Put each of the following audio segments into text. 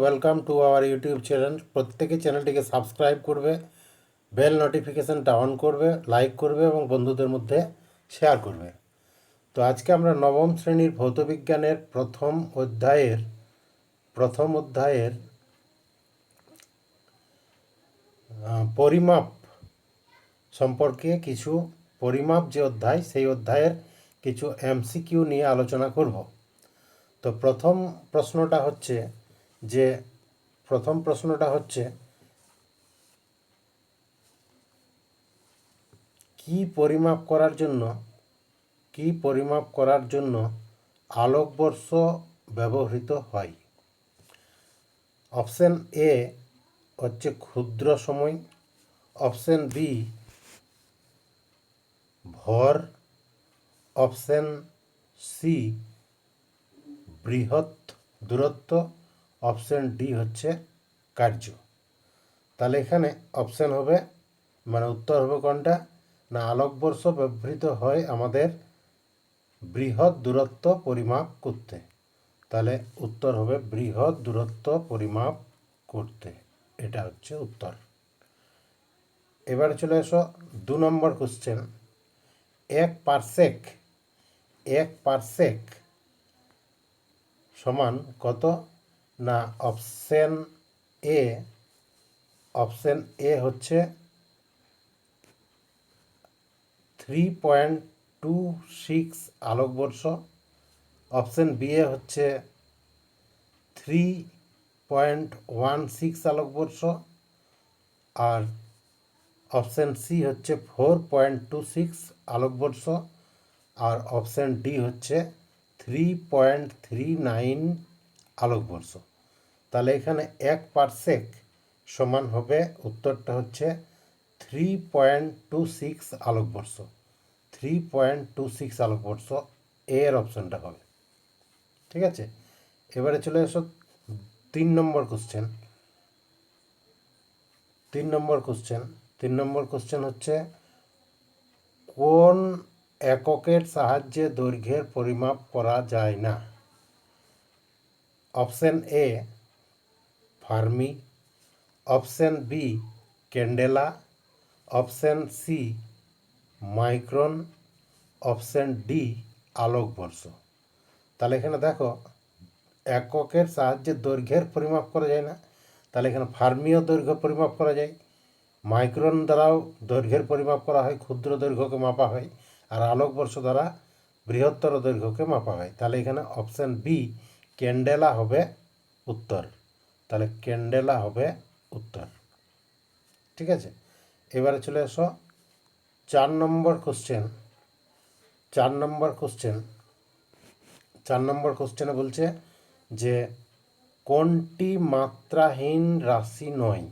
Welcome to our YouTube channel. প্রত্যেকে চ্যানেলটিকে subscribe করবে, বেল নোটিফিকেশানটা অন করবে, লাইক করবে এবং বন্ধুদের মধ্যে শেয়ার করবে। তো আজকে আমরা নবম শ্রেণীর ভৌতবিজ্ঞানের প্রথম অধ্যায়ের পরিমাপ সম্পর্কে কিছু পরিমাপ যে অধ্যায়, সেই অধ্যায়ের কিছু এমসিকিউ নিয়ে আলোচনা করব। তো প্রথম প্রশ্নটা হচ্ছে কি পরিমাপ করার জন্য আলোকবর্ষ ব্যবহৃত হয়? অপশন এ হচ্ছে ক্ষুদ্র সময়, অপশন বি ভর, অপশন সি বৃহৎ দূরত্ব, অপশন ডি হচ্ছে কার্য। তাহলে এখানে অপশন হবে, উত্তর হবে কোনটা না, আলোকবর্ষ ব্যবহৃত হয় আমাদের বৃহৎ দূরত্ব পরিমাপ করতে। তাহলে উত্তর হবে বৃহৎ দূরত্ব পরিমাপ করতে, এটা হচ্ছে উত্তর। এবারে চলে এসো 2 নম্বর কোশ্চেন। এক পারসেক সমান কত না, অপশন এ হচ্ছে 3.26 আলোকবর্ষ, অপশন বি এ হচ্ছে 3.16 আলোকবর্ষ, আর অপশন সি হচ্ছে 4.26 আলোকবর্ষ, আর অপশন ডি হচ্ছে 3.39 আলোকবর্ষ। তাহলে এখানে 1 সমান হবে, উত্তরটা হচ্ছে 3.26 আলোকবর্ষ। 3.26 আলোকবর্ষ এর অপশনটা হবে। ঠিক আছে, এবারে চলে এসো 3 নম্বর কোশ্চেন। 3 নম্বর কোশ্চেন হচ্ছে কোন এককের সাহায্যে দৈর্ঘ্যের পরিমাপ করা যায় না? Option A fermi, option B candela, option C micron, option D আলোকবর্ষ। তাহলে এখানে দেখো, এককের সাহায্যে দৈর্ঘ্যের পরিমাপ করা যায় না, তাহলে এখানে ফার্মিও দৈর্ঘ্য পরিমাপ করা যায়, মাইক্রন দ্বারাও দৈর্ঘ্যের পরিমাপ করা হয়, ক্ষুদ্র দৈর্ঘ্যকে মাপা হয়, আর আলোকবর্ষ দ্বারা বৃহত্তর দৈর্ঘ্যকে মাপা হয়। তাহলে এখানে অপশান বি ক্যান্ডেলা হবে উত্তর। তাহলে ক্যান্ডেলা হবে উত্তর। ঠিক আছে, এবারে চলে এসো 4 নম্বর কোশ্চেন। 4 নম্বর কোশ্চেনে বলছে যে কোনটি মাত্রাহীন রাশি নয়?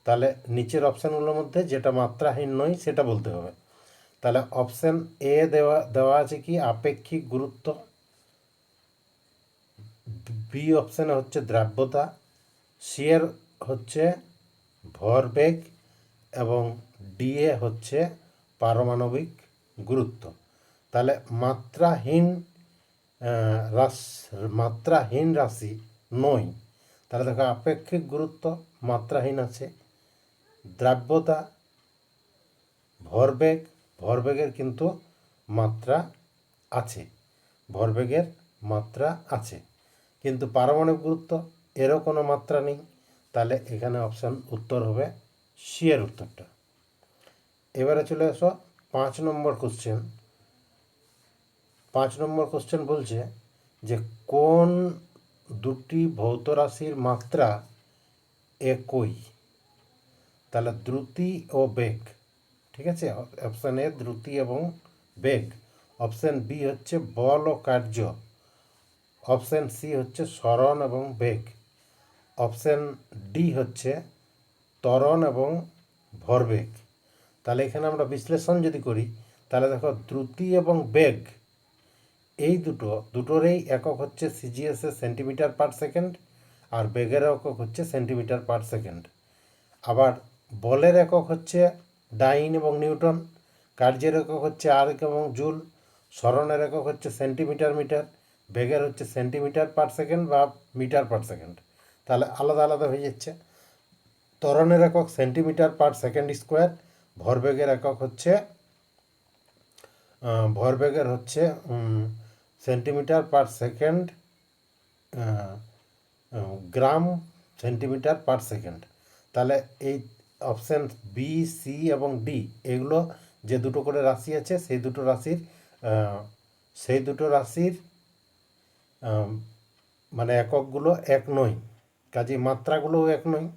তাহলে নিচের অপশানগুলোর মধ্যে যেটা মাত্রাহীন নয় সেটা বলতে হবে। তাহলে অপশান এ দেওয়া আছে কি আপেক্ষিক গুরুত্ব, বি অপশানে হচ্ছে দ্রাব্যতা, সি এর হচ্ছে ভরবেগ এবং ডি এ হচ্ছে পারমাণবিক গুরুত্ব। তাহলে মাত্রাহীন রাশি নয়। তাহলে দেখো, আপেক্ষিক গুরুত্ব মাত্রাহীন আছে, দ্রাব্যতা, ভরবেগের কিন্তু মাত্রা আছে, কিন্তু পারমাণবিক গুরুত্ব এরও কোনো মাত্রা নেই। তাহলে এখানে উত্তর হবে সি এর উত্তরটা। এবারে চলে আসো 5 নম্বর কোশ্চেন। 5 নম্বর কোশ্চেন বলছে যে কোন দুটি ভৌত রাশির মাত্রা একই? তাহলে দ্রুতি ও বেগ। ঠিক আছে, অপশান এ দ্রুতি এবং বেগ, অপশান বি হচ্ছে বল ও কার্য, অপশান সি হচ্ছে সরণ এবং বেগ, অপশান ডি হচ্ছে ত্বরণ এবং ভরবেগ। তাহলে এখানে আমরা বিশ্লেষণ যদি করি, তাহলে দেখো, দ্রুতি এবং বেগ এই দুটোরই একক হচ্ছে সিজিএস এ সেন্টিমিটার পার সেকেন্ড, আর বেগের একক হচ্ছে সেন্টিমিটার পার সেকেন্ড। আবার বলের একক হচ্ছে ডাইন এবং নিউটন, কার্যের একক হচ্ছে আর্ক এবং জুল, সরণের একক হচ্ছে সেন্টিমিটার মিটার, বেগের হচ্ছে সেন্টিমিটার পার সেকেন্ড বা মিটার পার সেকেন্ড। তাহলে আলাদা আলাদা হয়ে যাচ্ছে। ত্বরণের একক সেন্টিমিটার পার সেকেন্ড স্কোয়ার, ভরবেগের একক হচ্ছে ভরবেগের হচ্ছে সেন্টিমিটার পার সেকেন্ড, গ্রাম সেন্টিমিটার পার সেকেন্ড। তাহলে এই অপশান বি, সি এবং ডি, এগুলো যে দুটো করে রাশি আছে সেই দুটো রাশির মানে এককগুলো এক নয়, কাজেই মাত্রাগুলোও এক নয়,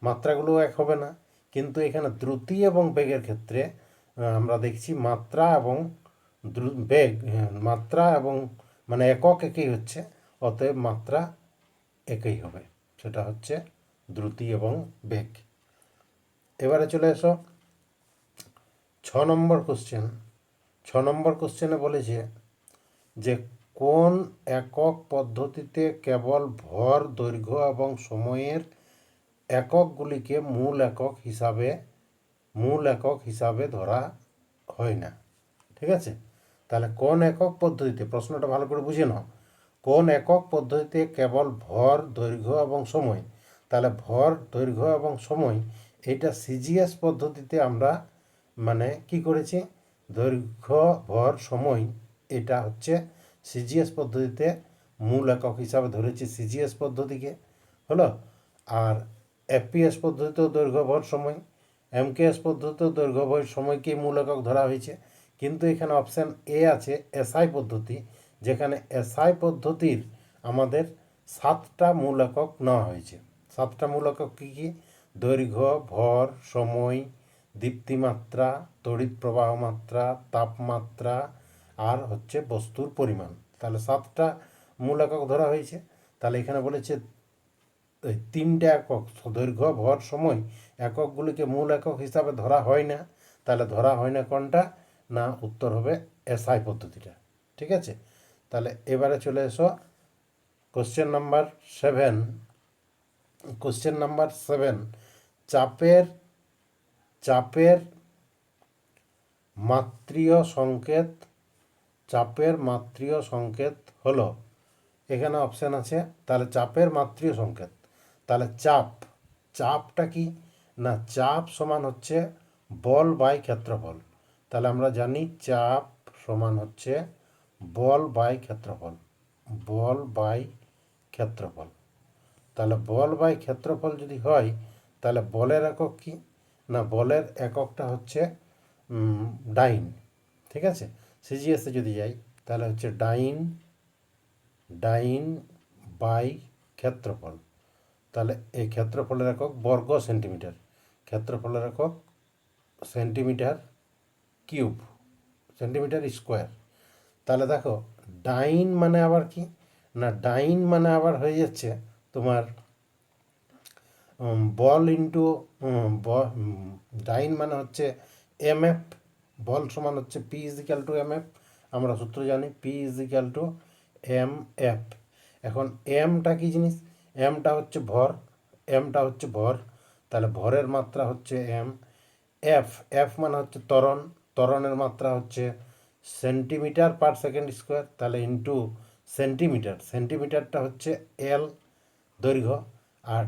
মাত্রাগুলোও এক হবে না। কিন্তু এখানে দ্রুতি এবং বেগের ক্ষেত্রে আমরা দেখছি মাত্রা এবং বেগ, মাত্রা এবং মানে একক একই হচ্ছে, অতএব মাত্রা একই হবে, সেটা হচ্ছে দ্রুতি এবং বেগ। এবারে চলে এসো 6 নম্বর কোশ্চেন। 6 নম্বর কোশ্চেনে বলেছে যে কোন একক পদ্ধতিতে কেবল ভর, দৈর্ঘ্য এবং সময়ের এককগুলিকে মূল একক হিসাবে ধরা হয় না। ঠিক আছে, তাহলে কোন একক পদ্ধতিতে, প্রশ্নটা ভালো করে বুঝে নাও, কোন একক পদ্ধতিতে কেবল ভর, দৈর্ঘ্য এবং সময়। তাহলে ভর, দৈর্ঘ্য এবং সময় এইটা সিজিএস পদ্ধতিতে আমরা মানে কি করেছি, দৈর্ঘ্য, ভর, সময় এটা হচ্ছে সিজিএস পদ্ধতিতে মূল একক হিসাবে ধরেছি সিজিএস পদ্ধতিকে, হলো। আর এফপিএস পদ্ধতিতেও দৈর্ঘ্য, ভর, সময়, এমকেএস পদ্ধতিতেও দৈর্ঘ্য, ভর, সময়কেই মূল একক ধরা হয়েছে। কিন্তু এখানে অপশান এ আছে এসআই পদ্ধতি, যেখানে এসআই পদ্ধতির আমাদের 7টা মূল একক নেওয়া হয়েছে। 7টা মূল একক কী কী? দৈর্ঘ্য, ভর, সময়, দীপ্তিমাত্রা, তড়িৎ প্রবাহ মাত্রা, তাপমাত্রা আর হচ্ছে বস্তুর পরিমাণ। তাহলে 7টা মূল একক ধরা হয়েছে। তাহলে এখানে বলেছে 3টে একক, দৈর্ঘ্য, ভর, সময় এককগুলিকে মূল একক হিসাবে ধরা হয় না। তাহলে ধরা হয় না কোনটা? না, উত্তর হবে এসআই পদ্ধতিটা। ঠিক আছে, তাহলে এবারে চলে এসো কোশ্চেন নাম্বার 7। কোশ্চেন নাম্বার 7, চাপের মাত্রীয় সংকেত হলো, এখানে অপশান আছে। তাহলে চাপের মাত্রীয় সংকেত, তাহলে চাপটা কি না, চাপ সমান হচ্ছে বল বাই ক্ষেত্রফল। তাহলে আমরা জানি চাপ সমান হচ্ছে বল বাই ক্ষেত্রফল। তাহলে বল বাই ক্ষেত্রফল যদি হয়, তাহলে বলের একক কি না, বলের এককটা হচ্ছে ডাইন। ঠিক আছে, সিজিএসে যদি যাই তাহলে হচ্ছে ডাইন বাই ক্ষেত্রফল। তাহলে এই ক্ষেত্রফলের একক বর্গ সেন্টিমিটার, ক্ষেত্রফলের একক সেন্টিমিটার কিউব, সেন্টিমিটার স্কোয়ার। তাহলে দেখো ডাইন মানে আবার কি না, ডাইন মানে আবার হয়ে যাচ্ছে তোমার বল ইন্টু ডাইন মানে হচ্ছে এমএফ, বল সমান হচ্ছে পি ইজিক্যাল টু এমএফ। আমরা সূত্র জানি পি ইজিক্যাল টু এমএফ। এখন এমটা কি জিনিস, এমটা হচ্ছে ভর, তাহলে ভরের মাত্রা হচ্ছে এম। এফ মানে হচ্ছে ত্বরণের মাত্রা হচ্ছে সেন্টিমিটার পার সেকেন্ড স্কোয়ার, তাহলে ইন্টু সেন্টিমিটারটা হচ্ছে এল দৈর্ঘ্য, আর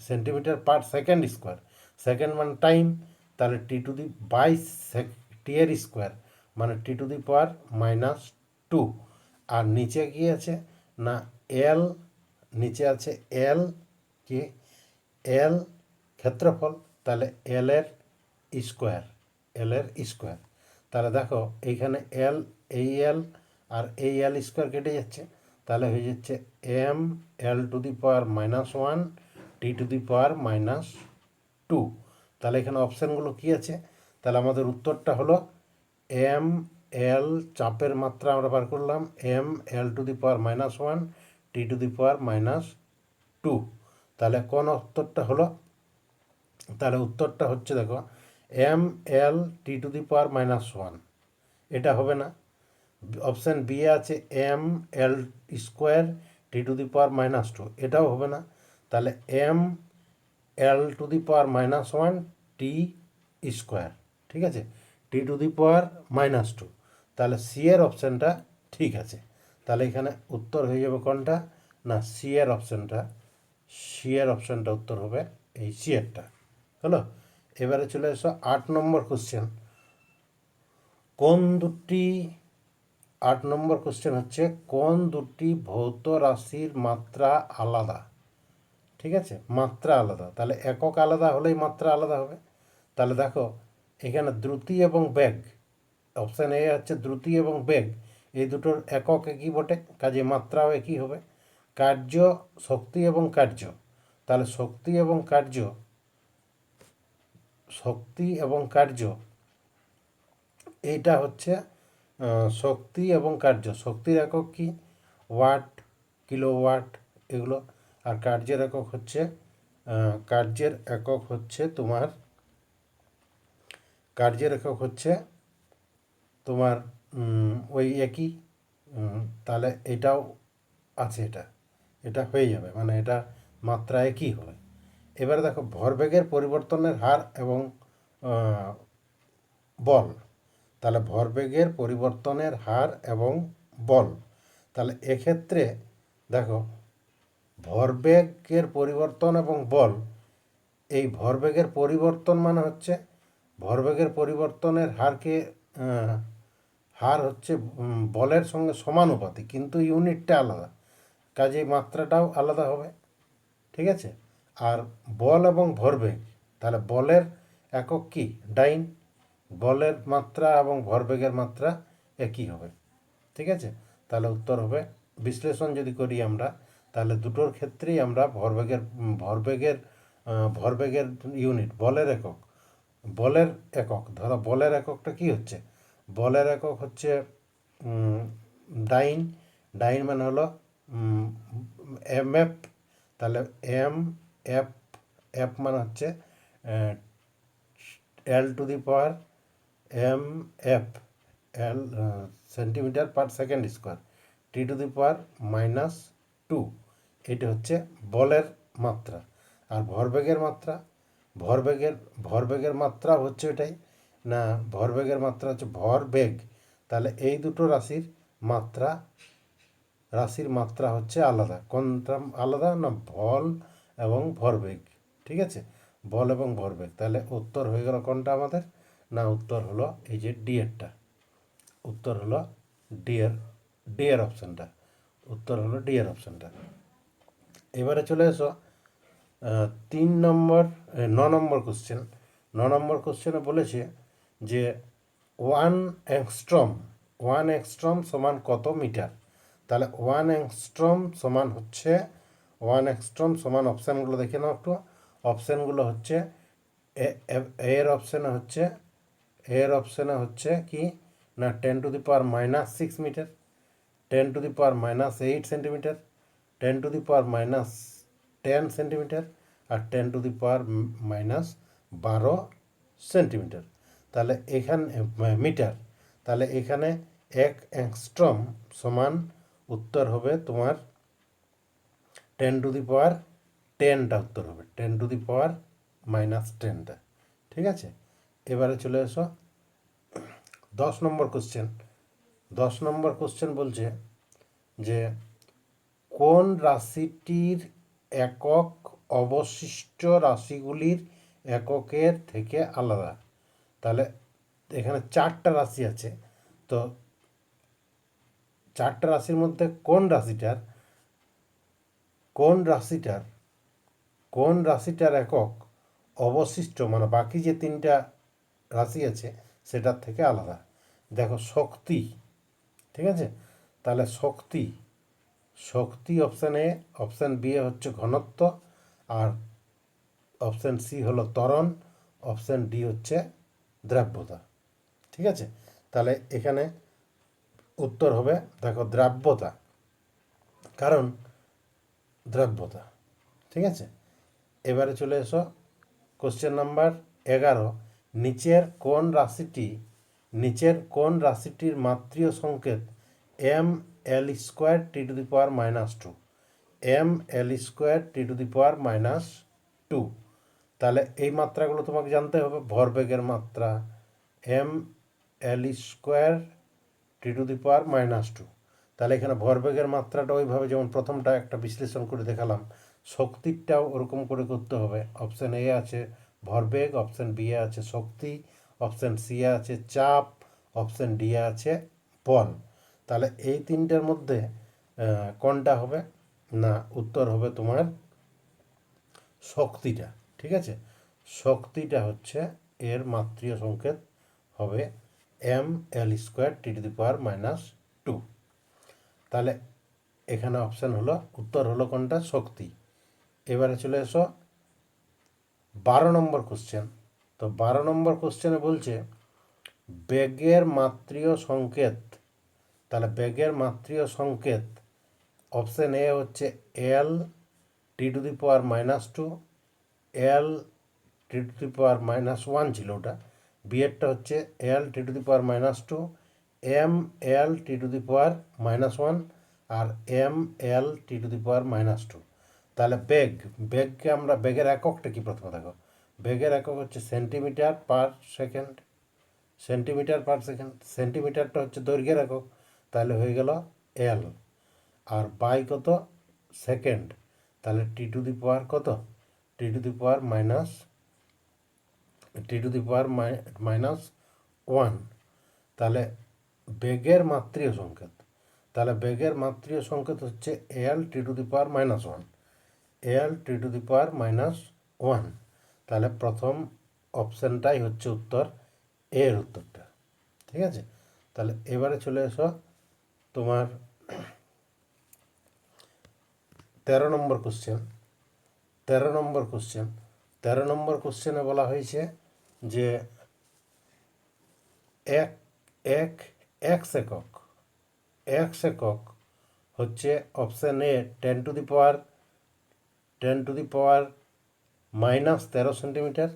centimetre per second square, second মানে টাইম, তাহলে টি এর স্কোয়ার মানে T⁻²। আর নিচে কি আছে না এল, নিচে আছে এল কি, এল ক্ষেত্রফল, তাহলে এল এর স্কোয়ার। তাহলে দেখো এইখানে এই এল আর এই এল স্কোয়ার কেটে যাচ্ছে, তাহলে হয়ে যাচ্ছে mL⁻⁻1 T⁻²। তাহলে এখানে অপশানগুলো কি আছে, তাহলে আমাদের উত্তরটা হলো এল, চাপের মাত্রা আমরা বার করলাম mL⁻⁻1 T⁻²। তাহলে কোন উত্তরটা হলো, তাহলে উত্তরটা হচ্ছে দেখো mL⁻⁻1, এটা হবে না। অপশান বি আছে mL² T⁻², এটাও হবে না। তাহলে mL⁻⁻1 T², ঠিক আছে, T⁻²। তাহলে সি এর অপশানটা ঠিক আছে। তাহলে এখানে উত্তর হয়ে যাবে কোনটা না, সি এর অপশানটা সি এর অপশানটা উত্তর হবে এই সি এরটা হলো। এবারে চলে এসো 8 নম্বর কোশ্চেন। কোন দুটি 8 নম্বর কোশ্চেন হচ্ছে কোন দুটি ভৌত রাশির মাত্রা আলাদা। ঠিক আছে, মাত্রা আলাদা, তাহলে একক আলাদা হলেই মাত্রা আলাদা হবে। তাহলে দেখো এখানে দ্রুতি এবং বেগ, অপশান এ হচ্ছে দ্রুতি এবং বেগ, এই দুটোর একক একই বটে, কাজে মাত্রাও একই হবে। কার্য, শক্তি এবং কার্য, তাহলে শক্তি এবং কার্য এইটা হচ্ছে শক্তি এবং কার্য। শক্তির একক কি? ওয়াট, কিলোওয়াট এগুলো। আর কার্যের একক হচ্ছে তোমার ওই একই। তাহলে এটাও আছে, এটা হয়ে যাবে, মানে এটা মাত্রা একই হবে। এবারে দেখো ভরবেগের পরিবর্তনের হার এবং বল, তাহলে ভরবেগের পরিবর্তনের হার এবং বল, তাহলে এক্ষেত্রে দেখো ভরবেগের পরিবর্তন এবং বল, এই ভরবেগের পরিবর্তন মানে হচ্ছে ভরবেগের পরিবর্তনের হার হচ্ছে বলের সঙ্গে সমানুপাতিক, কিন্তু ইউনিটটা আলাদা, কাজেই মাত্রাটাও আলাদা হবে। ঠিক আছে, আর বল এবং ভরবেগ, তাহলে বলের একক কি? ডাইন, বলের মাত্রা এবং ভরবেগের মাত্রা একই হবে। ঠিক আছে, তাহলে উত্তর হবে, বিশ্লেষণ যদি করি আমরা, তাহলে দুটোর ক্ষেত্রেই আমরা ভরবেগের ইউনিট, বলের একক ধরো, বলের এককটা কি হচ্ছে? বলের একক হচ্ছে ডাইন, মানে হলো এম এফ, তাহলে এম এফ, মানে হচ্ছে L to the power M F, L centimetre per second square, T to the power -2, এটা হচ্ছে বলের মাত্রা। আর ভরবেগের মাত্রা হচ্ছে এটাই না, ভরবেগের মাত্রা হচ্ছে ভরবেগ, তাহলে এই দুটো রাশির মাত্রা হচ্ছে আলাদা। কোনটা আলাদা না? বল এবং ভরবেগ। ঠিক আছে, বল এবং ভরবেগ, তাহলে উত্তর হয়ে গেল কোনটা আমাদের? না, উত্তর হলো এই যে ডি এরটা, উত্তর হলো ডি এর অপশানটা, উত্তর হলো ডি এর অপশানটা। এবারে চলে এসো 9 নম্বর কোশ্চেন। 9 নম্বর কোশ্চেনে বলেছে যে 1 অ্যাংস্ট্রম সমান কত মিটার? তাহলে 1 অ্যাংস্ট্রম সমান অপশানগুলো দেখে নাও একটু। অপশানগুলো হচ্ছে এর অপশানে হচ্ছে কি না, 10⁻⁻6 মিটার, 10⁻⁻8 সেন্টিমিটার, 10⁻10 সেন্টিমিটার, আর 10⁻12 সেন্টিমিটার। তাহলে এখানে মিটার, তাহলে এখানে 1 অ্যাংস্ট্রম সমান উত্তর হবে তোমার 10⁻10টা উত্তর হবে, 10⁻10টা। ঠিক আছে, এবারে চলে এসো 10 নম্বর কোশ্চেন। 10 নম্বর কোশ্চেন বলছে যে কোন রাশিটির একক অবশিষ্ট রাশিগুলির এককের থেকে আলাদা? তাহলে এখানে 4টা রাশি আছে, তো 4টা রাশির মধ্যে কোন রাশিটার একক অবশিষ্ট, মানে বাকি যে 3টা রাশি আছে সেটার থেকে আলাদা? দেখো শক্তি, ঠিক আছে, তাহলে শক্তি অপশান এ, অপশান বি হচ্ছে ঘনত্ব, আর অপশান সি হলো ত্বরণ, অপশান ডি হচ্ছে দ্রাব্যতা। ঠিক আছে, তাহলে এখানে উত্তর হবে দেখো দ্রাব্যতা, কারণ দ্রাব্যতা। ঠিক আছে, এবারে চলে এসো কোশ্চেন নাম্বার 11। নিচের কোন রাশিটির মাত্রীয় সংকেত ml² T⁻², ml² T⁻²। তাহলে এই মাত্রাগুলো তোমাকে জানতে হবে। ভরবেগের মাত্রা ml² T⁻², তাহলে এখানে ভরবেগের মাত্রাটা ওইভাবে যেমন প্রথমটা একটা বিশ্লেষণ করে দেখালাম, শক্তিরটাও ওরকম করে করতে হবে। অপশান এ আছে ভরবেগ, অপশান বি এ আছে শক্তি, অপশান সি এ আছে চাপ, অপশান ডি এ আছে বল। তাহলে এই তিনটার মধ্যে কোনটা হবে? না, উত্তর হবে তোমার শক্তিটা। ঠিক আছে, শক্তিটা হচ্ছে এর মাত্রিয় সংকেত হবে mL²T⁻²2। তাহলে এখানে অপশান হলো, উত্তর হলো কোনটা? শক্তি। এবারে চলে এসো 12 নম্বর কোশ্চেন। তো 12 নম্বর কোশ্চেনে বলছে বেগের মাত্রিয় সংকেত। তাহলে বেগের মাত্রিয় সংকেত অপশান এ হচ্ছে L T⁻², L T⁻1 ছিল ওটা, বি এরটা হচ্ছে L T⁻², mL T⁻1 আর mL T⁻²। তাহলে বেগকে আমরা, বেগের এককটা কি প্রথমে দেখো, বেগের একক হচ্ছে সেন্টিমিটার পার সেকেন্ড। সেন্টিমিটারটা হচ্ছে দৈর্ঘ্যের একক, তাহলে হয়ে গেল এল। আর বাই কত? সেকেন্ড। তাহলে কত? T⁻1। তাহলে বেগের মাত্রিয় সংকেত, তাহলে বেগের মাত্রিয় সংকেত হচ্ছে L T⁻1, L T⁻1। তাহলে প্রথম অপশানটাই হচ্ছে উত্তর, এর উত্তরটা। ঠিক আছে, তাহলে এবারে চলে এসো তোমার 13 নম্বর কোশ্চেন। 13 নম্বর কোশ্চেনে বলা হয়েছে যে এক এক এক্স একক, এক্স একক হচ্ছে option A 10⁻13 centimetre,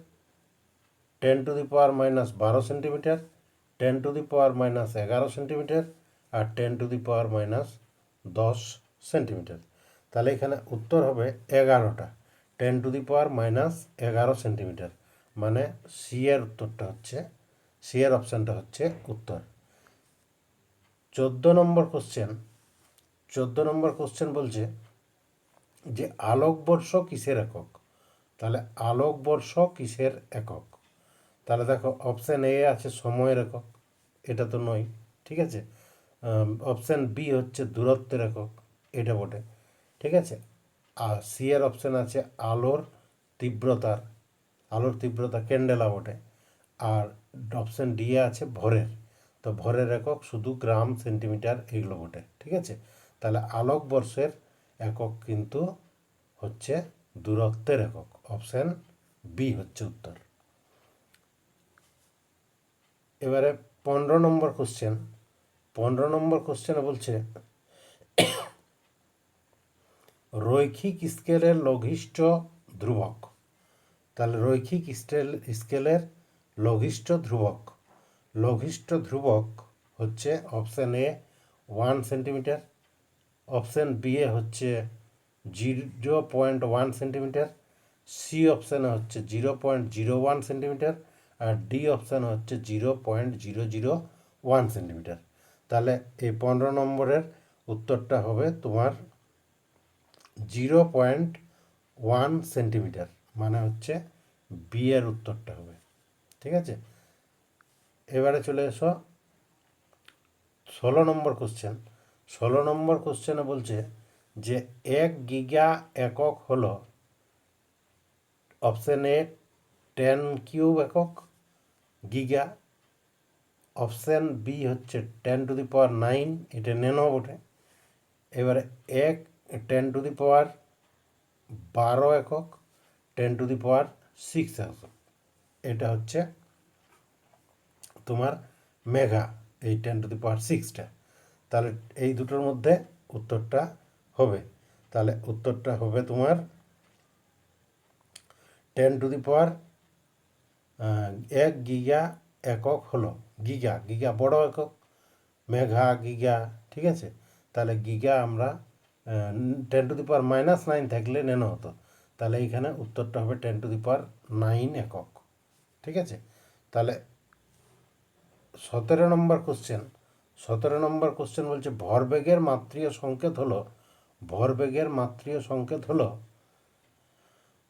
10⁻12 centimetre, 10⁻11 centimetre আর 10⁻10 সেন্টিমিটার। তাহলে এখানে উত্তর হবে 11টা, 10⁻11 সেন্টিমিটার। মানে সি এর উত্তরটা হচ্ছে, সি এর অপশানটা হচ্ছে উত্তর। 14 নম্বর কোশ্চেন। 14 নম্বর কোশ্চেন বলছে যে আলোকবর্ষ কিসের একক? তাহলে আলোকবর্ষ কিসের একক? তাহলে দেখো অপশান এ আছে সময়ের একক, এটা তো নয়। ঠিক আছে, অপশান বি হচ্ছে দূরত্বের একক, এটা বটে। ঠিক আছে, আর সি এর অপশান আছে আলোর তীব্রতার, আলোর তীব্রতা ক্যান্ডেলা বটে। আর অপশান ডি আছে ভরের, তো ভরের একক শুধু গ্রাম সেন্টিমিটার এগুলো বটে। ঠিক আছে, তাহলে আলোকবর্ষের একক কিন্তু হচ্ছে দূরত্বের একক, অপশান বি হচ্ছে উত্তর। এবারে 15 নম্বর কোশ্চেন। 15 নম্বর কোশ্চেনে বলছে রৈখিক স্কেলের লঘিষ্ঠ ধ্রুবক। তাহলে রৈখিক স্কেলের লঘিষ্ঠ ধ্রুবক, লঘিষ্ঠ ধ্রুবক হচ্ছে option A 1 centimetre, option B এ হচ্ছে 0.1 সেন্টিমিটার, সি অপশানে হচ্ছে 0.01 সেন্টিমিটার আর ডি অপশানে হচ্ছে 0.001 সেন্টিমিটার। তাহলে এই 15 নম্বরের উত্তরটা হবে তোমার 0.1 সেন্টিমিটার, মানে হচ্ছে বি এর উত্তরটা হবে। ঠিক আছে, এবারে চলে এসো 16 নম্বর কোশ্চেন। 16 নম্বর কোশ্চেনে বলছে যে 1 গিগা একক হলো অপশান এ 10³ একক গিগা, অপশান বি হচ্ছে 10⁹, এটা ন্যানো বটে। এবারে 10⁻12 একক, 10⁻6 একক, এটা হচ্ছে তোমার মেগা, এই 10⁶টা। তাহলে এই দুটোর মধ্যে উত্তরটা হবে, তাহলে উত্তরটা হবে তোমার 1 গিগা একক হলো গিগা, গিগা বড় একক, মেঘা গিগা। ঠিক আছে, তাহলে গিগা আমরা 10⁻⁹ থাকলে নেনো হতো, তাহলে এইখানে উত্তরটা হবে 10⁹ একক। ঠিক আছে, তাহলে 17 নম্বর কোশ্চেন। 17 নম্বর কোশ্চেন বলছে ভরবেগের মাত্রিয় সংকেত হলো, ভরবেগের মাত্রিয় সংকেত হলো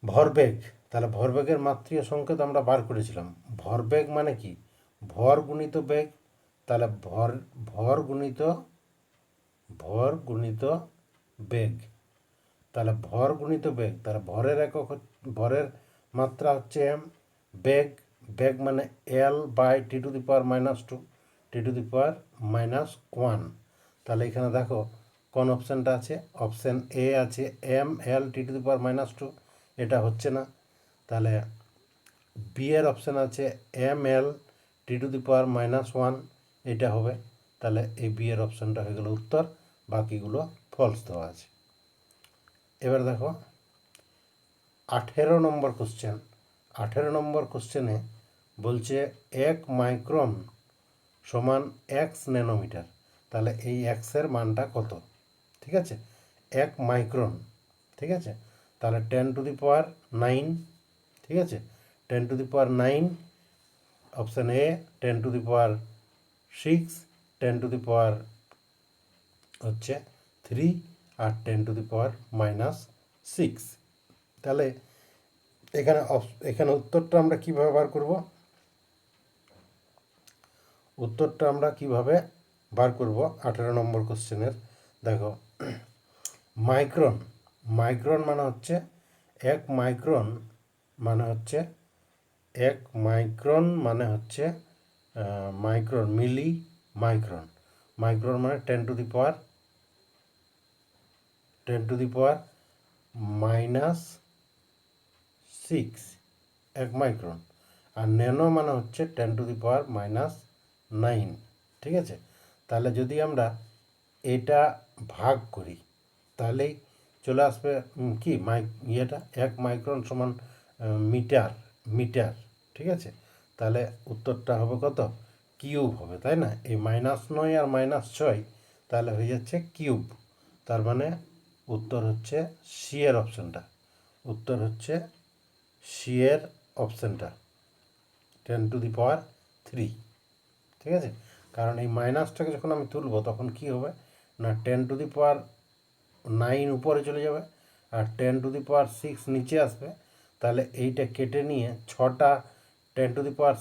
ভরবেগ, তাহলে ভরবেগের মাত্রিয় সংকেত আমরা বার করেছিলাম। ভরবেগ মানে কি, ভর গুণিত বেগ, তাহলে ভর গুণিত বেগ, তাহলে ভর গুণিত বেগ, তাহলে ভরের একক ভরের মাত্রা হচ্ছে এম, বেগ মানে L/T⁻², T⁻², তাহলে এখানে দেখো কোন অপশানটা আছে, অপশান এ আছে mL/T⁻², এটা হচ্ছে না। তাহলে বি এর অপশান আছে mL/T⁻1, এটা হবে। তাহলে এই বি এর অপশানটা হয়ে গেল উত্তর, বাকিগুলো ফলস দেওয়া আছে। এবার দেখো 18 নম্বর কোশ্চেন। 18 নম্বর কোশ্চেনে বলছে 1 মাইক্রন সমান 1 ন্যানোমিটার। তাহলে এই এক্সের মানটা কত? ঠিক আছে, 1 মাইক্রন, ঠিক আছে, তাহলে 10⁹, ঠিক আছে, 10⁹, অপশান এ 10⁶, 10⁻³ আর 10⁻⁻6। তাহলে এখানে উত্তরটা আমরা কীভাবে বার করব? উত্তরটা আমরা কিভাবে বার করব 18 নম্বর কোশ্চেনের? দেখো, মাইক্রন মানে হচ্ছে 1 মাইক্রন মানে হচ্ছে মাইক্রন, মিলি মাইক্রন। মাইক্রন মানে 10⁻⁻6, 1 মাইক্রন। আর ন্যানো মানে হচ্ছে 10⁻⁹, ঠিক আছে। তাহলে যদি আমরা এটা ভাগ করি তাহলেই চলে আসবে কি ইয়েটা 1 মাইক্রন সমান মিটার, ঠিক আছে। তাহলে উত্তরটা হবে কত? কিউব হবে, তাই না? এই -9 আর -6 তাহলে হয়ে যাচ্ছে কিউব। তার মানে উত্তর হচ্ছে সি এর অপশানটা, উত্তর হচ্ছে সি এর অপশানটা 10⁻3, ঠিক আছে। কারণ এই মাইনাসটাকে যখন আমি তুলব তখন কি হবে না, 10⁹ উপরে চলে যাবে আর 10⁶ নিচে আসবে। তাহলে এইটা কেটে নিয়ে 6টা 10⁶ আর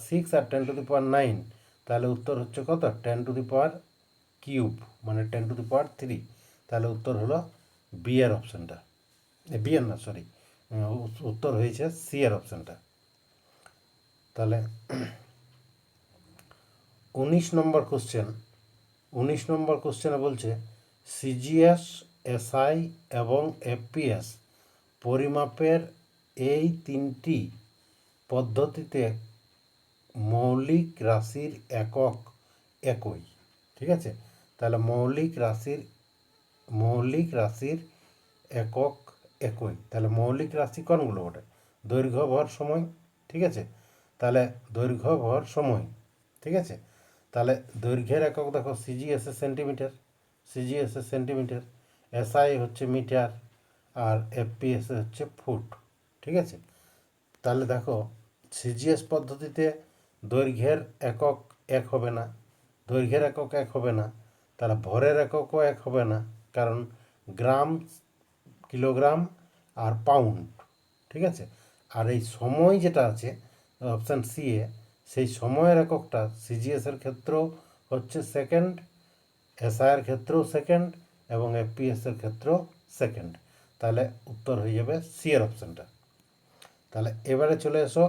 10⁹, তাহলে উত্তর হচ্ছে কত? 10⁻³ মানে 10⁻3। তাহলে উত্তর হলো বি এর অপশানটা, বি এর না, সরি, উত্তর হয়েছে সি এর অপশানটা। তাহলে 19 নম্বর কোশ্চেন। 19 নম্বর কোশ্চেনে বলছে সিজিএস, এসআই এবং এফপিএস পরিমাপের এই 3টি পদ্ধতিতে মৌলিক রাশির একক একই, ঠিক আছে। তাহলে মৌলিক রাশির একক একই। তাহলে মৌলিক রাশি কোনগুলো ওঠে? দৈর্ঘ্য, ভর, সময়, ঠিক আছে। তাহলে দৈর্ঘ্য, ভর, সময়, ঠিক আছে। তাহলে দৈর্ঘ্যের একক দেখো সিজিএস সেন্টিমিটার, এসআই হচ্ছে মিটার আর এফপিএস হচ্ছে ফুট, ঠিক আছে। তাহলে দেখো সিজিএস পদ্ধতিতে দৈর্ঘ্যের একক এক হবে না, তাহলে ভরের এককও এক হবে না, কারণ গ্রাম, কিলোগ্রাম আর পাউন্ড, ঠিক আছে। আর এই সময় যেটা আছে অপশান সি এ, সেই সময়ের এককটা সিজিএসের ক্ষেত্রেও হচ্ছে সেকেন্ড, এসআইয়ের ক্ষেত্রেও সেকেন্ড এবং এফপিএসের ক্ষেত্রেও সেকেন্ড। তাহলে উত্তর হয়ে যাবে সি এর অপশানটা। তাহলে এবারে চলে এসো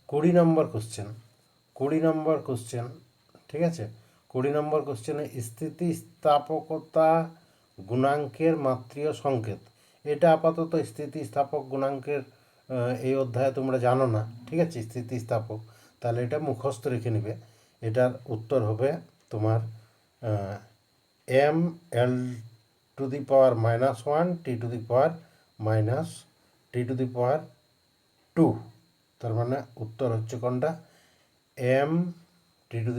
20 নম্বর কোশ্চেন। 20 নম্বর কোশ্চেন, ঠিক আছে। 20 নম্বর কোশ্চেনে স্থিতিস্থাপকতা গুণাঙ্কের মাত্রিয় সংকেত। এটা আপাতত স্থিতিস্থাপক গুণাঙ্কের এই অধ্যায়ে তোমরা জানো না, ঠিক আছে, স্থিতিস্থাপক। তাহলে এটা মুখস্থ রেখে নিবে। এটার উত্তর হবে তোমার mL⁻⁻1 T⁻⁻2। তার মানে উত্তর হচ্ছে কোনটা? m⁻², T⁻2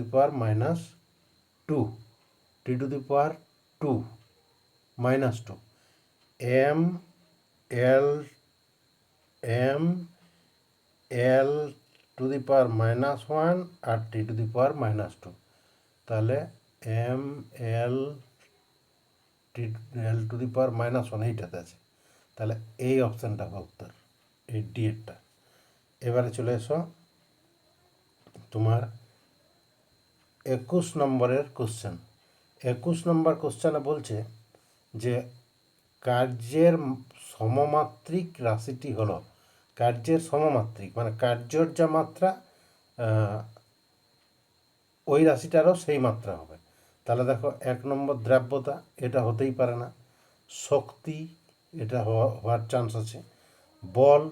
-2, mL⁻⁻1 আর T⁻²। তাহলে mL⁻⁻1 এইটাতে আছে, তাহলে এই অপশানটা হবে উত্তর, এই ডিএডটা। এবারে চলে এসো তোমার 21 নম্বরের কোশ্চেন। 21 নম্বর কোশ্চেনে বলছে যে কার্যের সমমাত্রিক রাশিটি হলো, কার্যের সমমাত্রিক মানে কার্যর যা মাত্রা ওই রাশিটারও সেই মাত্রা হবে। তাহলে দেখো 1 নম্বর দ্রাব্যতা, এটা হতেই পারে না। শক্তি, এটা হওয়ার চান্স আছে। বল,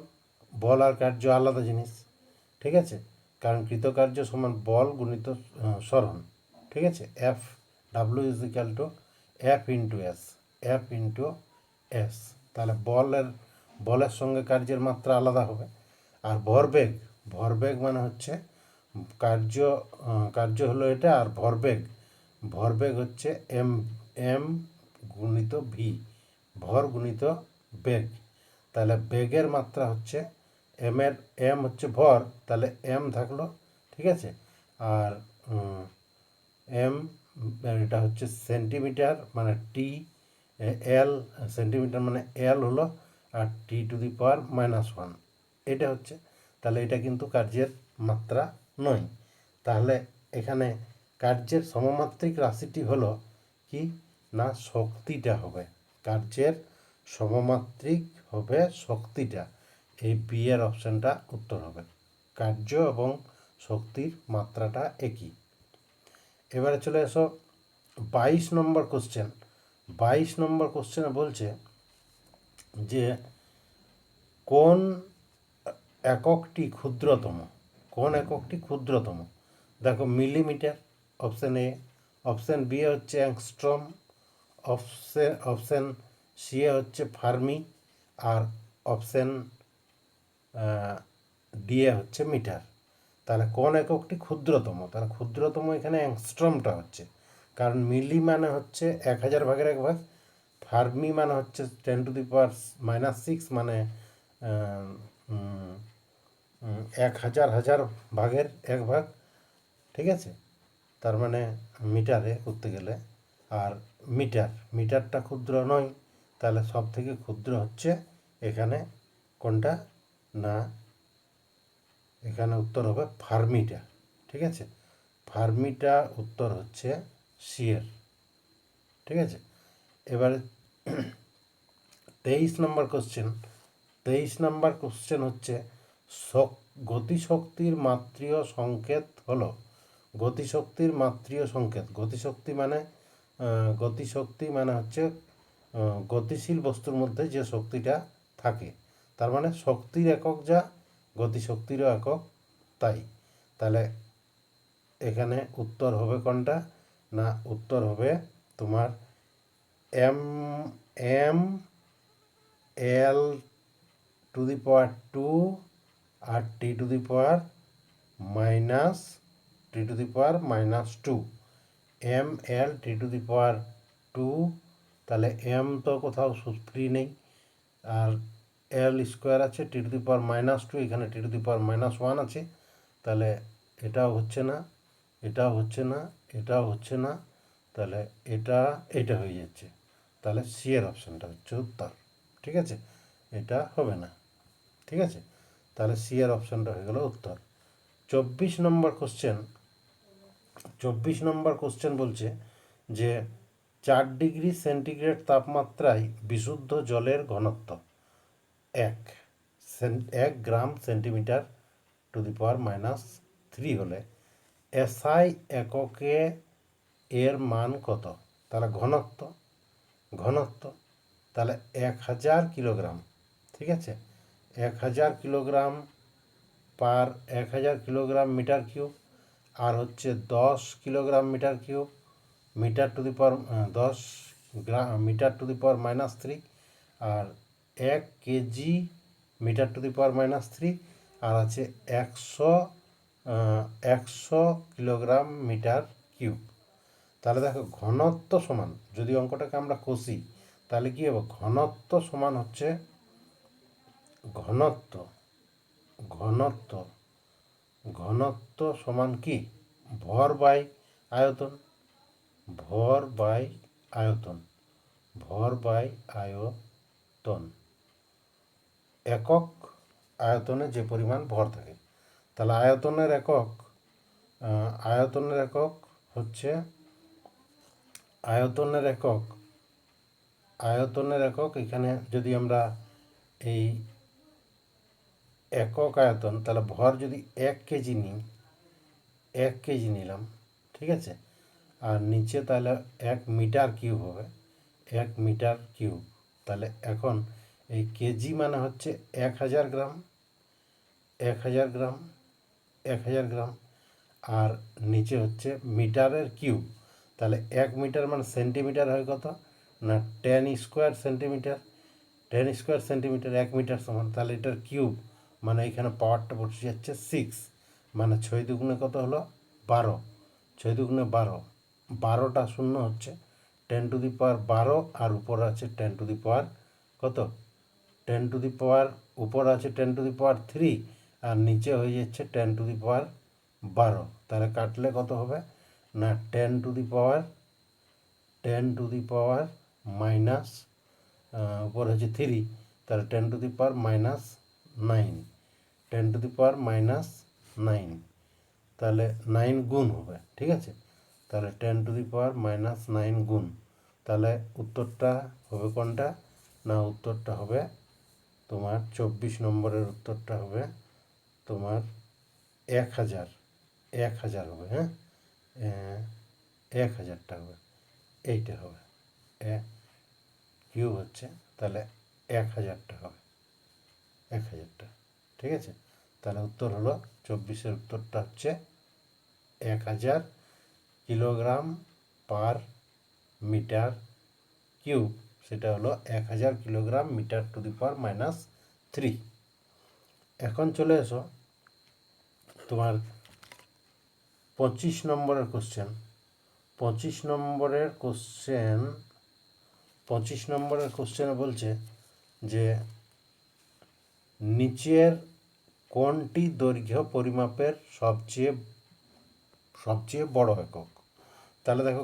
বল আর কার্য আলাদা জিনিস, ঠিক আছে, কারণ কৃতকার্য সমান বল গুণিত সরণ, ঠিক আছে। F W is equal two F into S, F into S. তাহলে বলের সঙ্গে কার্যের মাত্রা আলাদা হবে। আর ভরবেগ, ভরবেগ মানে হচ্ছে কার্য হলো এটা, আর ভরবেগ হচ্ছে এম এম গুণিত ভি, ভর গুণিত বেগ। তাহলে বেগের মাত্রা হচ্ছে এম হচ্ছে ভর, তাহলে এম থাকলো, ঠিক আছে। আর এম এটা হচ্ছে সেন্টিমিটার মানে টি, এল সেন্টিমিটার মানে এল হলো, আর টি টু দি পাওয়ার -1 এটা হচ্ছে। তাহলে এটা কিন্তু কার্যের মাত্রা নয়। তাহলে এখানে কার্যের সমমাত্রিক রাশিটি হলো কি না শক্তিটা হবে, কার্যের সমমাত্রিক হবে শক্তিটা। এই বি এর অপশানটা উত্তর হবে, কার্য এবং শক্তির মাত্রাটা একই। এবারে চলে এসো 22 নম্বর কোশ্চেন। 22 নম্বর কোশ্চেনে বলছে যে কোন এককটি ক্ষুদ্রতম, কোন এককটি ক্ষুদ্রতম। দেখো millimetre option A, option B এ হচ্ছে অ্যাংস্ট্রম, অপশান সি এ হচ্ছে ফার্মি, আর অপশান ডি এ হচ্ছে মিটার। তাহলে কোন এককটি ক্ষুদ্রতম, তাহলে ক্ষুদ্রতম এখানে অ্যাংস্ট্রমটা হচ্ছে, কারণ মিলি মানে হচ্ছে 1000 ভাগের 1 ভাগ, ফার্মি মানে হচ্ছে 10⁻⁻6 মানে 1000 ভাগের 1 ভাগ, ঠিক আছে, তার মানে মিটারে করতে গেলে। আর মিটারটা ক্ষুদ্র নয়, তাহলে সব থেকে ক্ষুদ্র হচ্ছে এখানে কোনটা না, এখানে উত্তর হবে ফার্মিটা, ঠিক আছে। ফার্মিটা উত্তর হচ্ছে সিয়ের, ঠিক আছে। এবারে 23 নম্বর কোশ্চেন। 23 নম্বর কোশ্চেন হচ্ছে গতিশক্তির মাত্রীয় সংকেত হলো, গতিশক্তির মাত্রীয় সংকেত। গতিশক্তি মানে হচ্ছে গতিশীল বস্তুর মধ্যে যে শক্তিটা থাকে, তার মানে শক্তির একক যা, গতিশক্তিরও একক তাই। তাহলে এখানে উত্তর হবে কোনটা না, উত্তর হবে তোমার M M L to the power 2 আর T to the power -2, M L T to the power 2। তাহলে এম তো কোথাও ফ্রি নেই, আর এল স্কোয়ার আছে, টি টু দি পাওয়ার -2, এখানে টি টু দি পাওয়ার -1 আছে। তাহলে এটাও হচ্ছে না, এটাও হচ্ছে না, এটাও হচ্ছে না, তাহলে এটা হয়ে যাচ্ছে। তাহলে সি এর অপশানটা হচ্ছে উত্তর, ঠিক আছে, এটা হবে না, ঠিক আছে। তাহলে সি এর অপশানটা হয়ে গেল উত্তর। 24 নম্বর কোশ্চেন। 24 নম্বর কোশ্চেন বলছে যে 4 ডিগ্রি সেন্টিগ্রেড তাপমাত্রায় বিশুদ্ধ জলের ঘনত্ব 1 গ্রাম সেন্টিমিটার টু দি পাওয়ার -3 হলে এসআই এককে এর মান কত। তাহলে ঘনত্ব তাহলে 1000 কিলোগ্রাম, ঠিক আছে, 1000 kilogram per 1000 kilogram metre cube, আর হচ্ছে 10 kilogram metre cube, metre to the power 10 gram metre to the power -3, আর 1 KG metre to the power -3, আর আছে 100 কিলোগ্রাম মিটার কিউব। তাহলে দেখো ঘনত্ব সমান, যদি অঙ্কটাকে আমরা কষি তাহলে কী হবে, ঘনত্ব সমান হচ্ছে ঘনত্ব সমান কি ভর বাই আয়তন, ভর বাই আয়তন, একক আয়তনে যে পরিমাণ ভর থাকে। তাহলে আয়তনের একক হচ্ছে আয়তনের একক এখানে যদি আমরা এই একক আয়তন, তাহলে ভর যদি 1 কেজি নিই, 1 কেজি নিলাম, ঠিক আছে, আর নিচে তাহলে 1 মিটার কিউব হবে, 1 মিটার কিউব। তাহলে এখন এই কেজি মানে হচ্ছে 1000 গ্রাম, 1000 গ্রাম, 1000 গ্রাম, আর নিচে হচ্ছে মিটারের কিউব। তাহলে 1 মিটার মানে সেন্টিমিটার হয় কত না 10 square centimetre, 10 square centimetre 1 metre সমান। তাহলে এটার কিউব মানে এখানে পাওয়ারটা বসে যাচ্ছে 6, মানে 6 দুগুণে কত হলো 12, 6 দুগুণে 12, 12টা শূন্য হচ্ছে 10⁻12, আর উপরে আছে 10⁻, কত 10⁻, উপরে আছে 10⁻3, আর নিচে হয়ে যাচ্ছে 10⁻12। তাহলে কাটলে কত হবে না 10⁻, মাইনাস, উপর হচ্ছে 3, তাহলে 10⁻−9, 10⁻−9, তাহলে 9 গুণ হবে, ঠিক আছে। তাহলে 10⁻−9 গুণ, তাহলে উত্তরটা হবে কোনটা না উত্তরটা হবে তোমার 24 নম্বরের উত্তরটা হবে তোমার 1000, 1000 হবে, হ্যাঁ, 1000টা হবে, এইটা হবে কিউব হচ্ছে, তাহলে 1000টা হবে, 1000টা, ঠিক আছে। তাহলে উত্তর হলো 24-এর উত্তরটা হচ্ছে 1000 কিলোগ্রাম পার মিটার কিউব, সেটা হলো 1000 kilogram metre to the power -3। এখন চলে এসো তোমার 25 নম্বরের কোশ্চেন। 25 নম্বরের কোশ্চেনে বলছে যে নিচের কোনটি দৈর্ঘ্য পরিমাপের সবচেয়ে বড় একক। তাহলে দেখো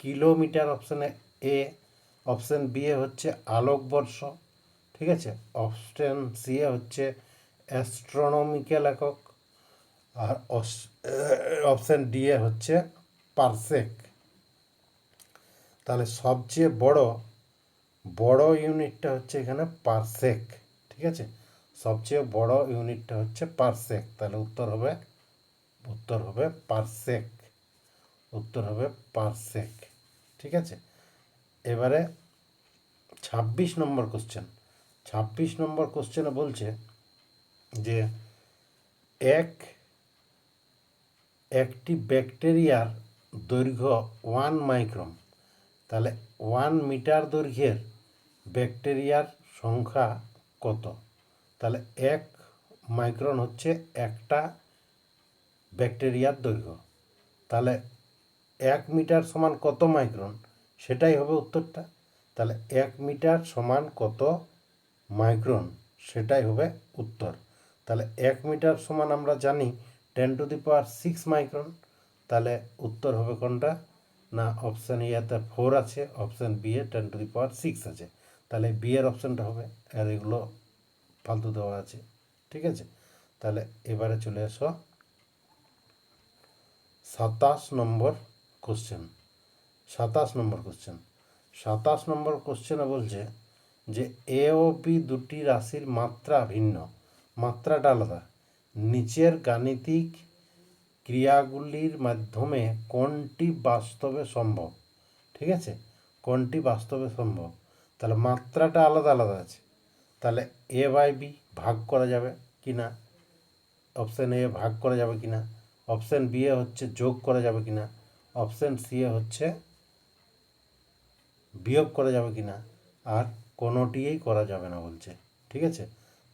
কিলোমিটার অপশানে এ, অপশান বি এ হচ্ছে আলোকবর্ষ, ঠিক আছে, অপশান সি এ হচ্ছে অ্যাস্ট্রোনমিক্যাল একক, আর অপশান ডি এ হচ্ছে পারসেক। তাহলে সবচেয়ে বড় ইউনিটটা হচ্ছে এখানে পারসেক, ঠিক আছে, সবচেয়ে বড় ইউনিটটা হচ্ছে পারসেক। তাহলে উত্তর হবে পারসেক, উত্তর হবে পারসেক, ঠিক আছে। এবারে 26 নম্বর কোশ্চেন। 26 নম্বর কোশ্চেনে বলছে যে একটি ব্যাকটেরিয়ার দৈর্ঘ্য 1 মাইক্রন, তাহলে 1 মিটার দৈর্ঘ্যের ব্যাকটেরিয়ার সংখ্যা কত। তাহলে 1 মাইক্রন হচ্ছে একটা ব্যাকটেরিয়ার দৈর্ঘ্য, তাহলে 1 মিটার সমান কত মাইক্রন, সেটাই হবে উত্তরটা। তাহলে 1 মিটার সমান কত মাইক্রন, সেটাই হবে উত্তর। তাহলে 1 মিটার সমান আমরা জানি 10⁶ মাইক্রন। তাহলে উত্তর হবে কোনটা না অপশান এতে 4 আছে, অপশান বি এ 10⁶ আছে, তাহলে বি এর অপশানটা হবে, আর এগুলো ফালতু দেওয়া আছে, ঠিক আছে। তাহলে এবারে চলে এসো 27 নম্বর কোশ্চেন। 27 নম্বর কোশ্চেন। 27 নম্বর কোশ্চেনে বলছে যে এ ও বি দুটি রাশির মাত্রা ভিন্ন, মাত্রাটা আলাদা, নিচের গাণিতিক ক্রিয়াগুলির মাধ্যমে কোনটি বাস্তবে সম্ভব, ঠিক আছে, কোনটি বাস্তবে সম্ভব। তাহলে মাত্রাটা আলাদা আলাদা আছে, তাহলে এ বাই বি ভাগ করা যাবে কি না, অপশান এ ভাগ করা যাবে কি না, অপশান বি এ হচ্ছে যোগ করা যাবে কি না, অপশান সি এ হচ্ছে বিয়োগ করা যাবে কি না, আর কোনোটিই করা যাবে না বলছে, ঠিক আছে।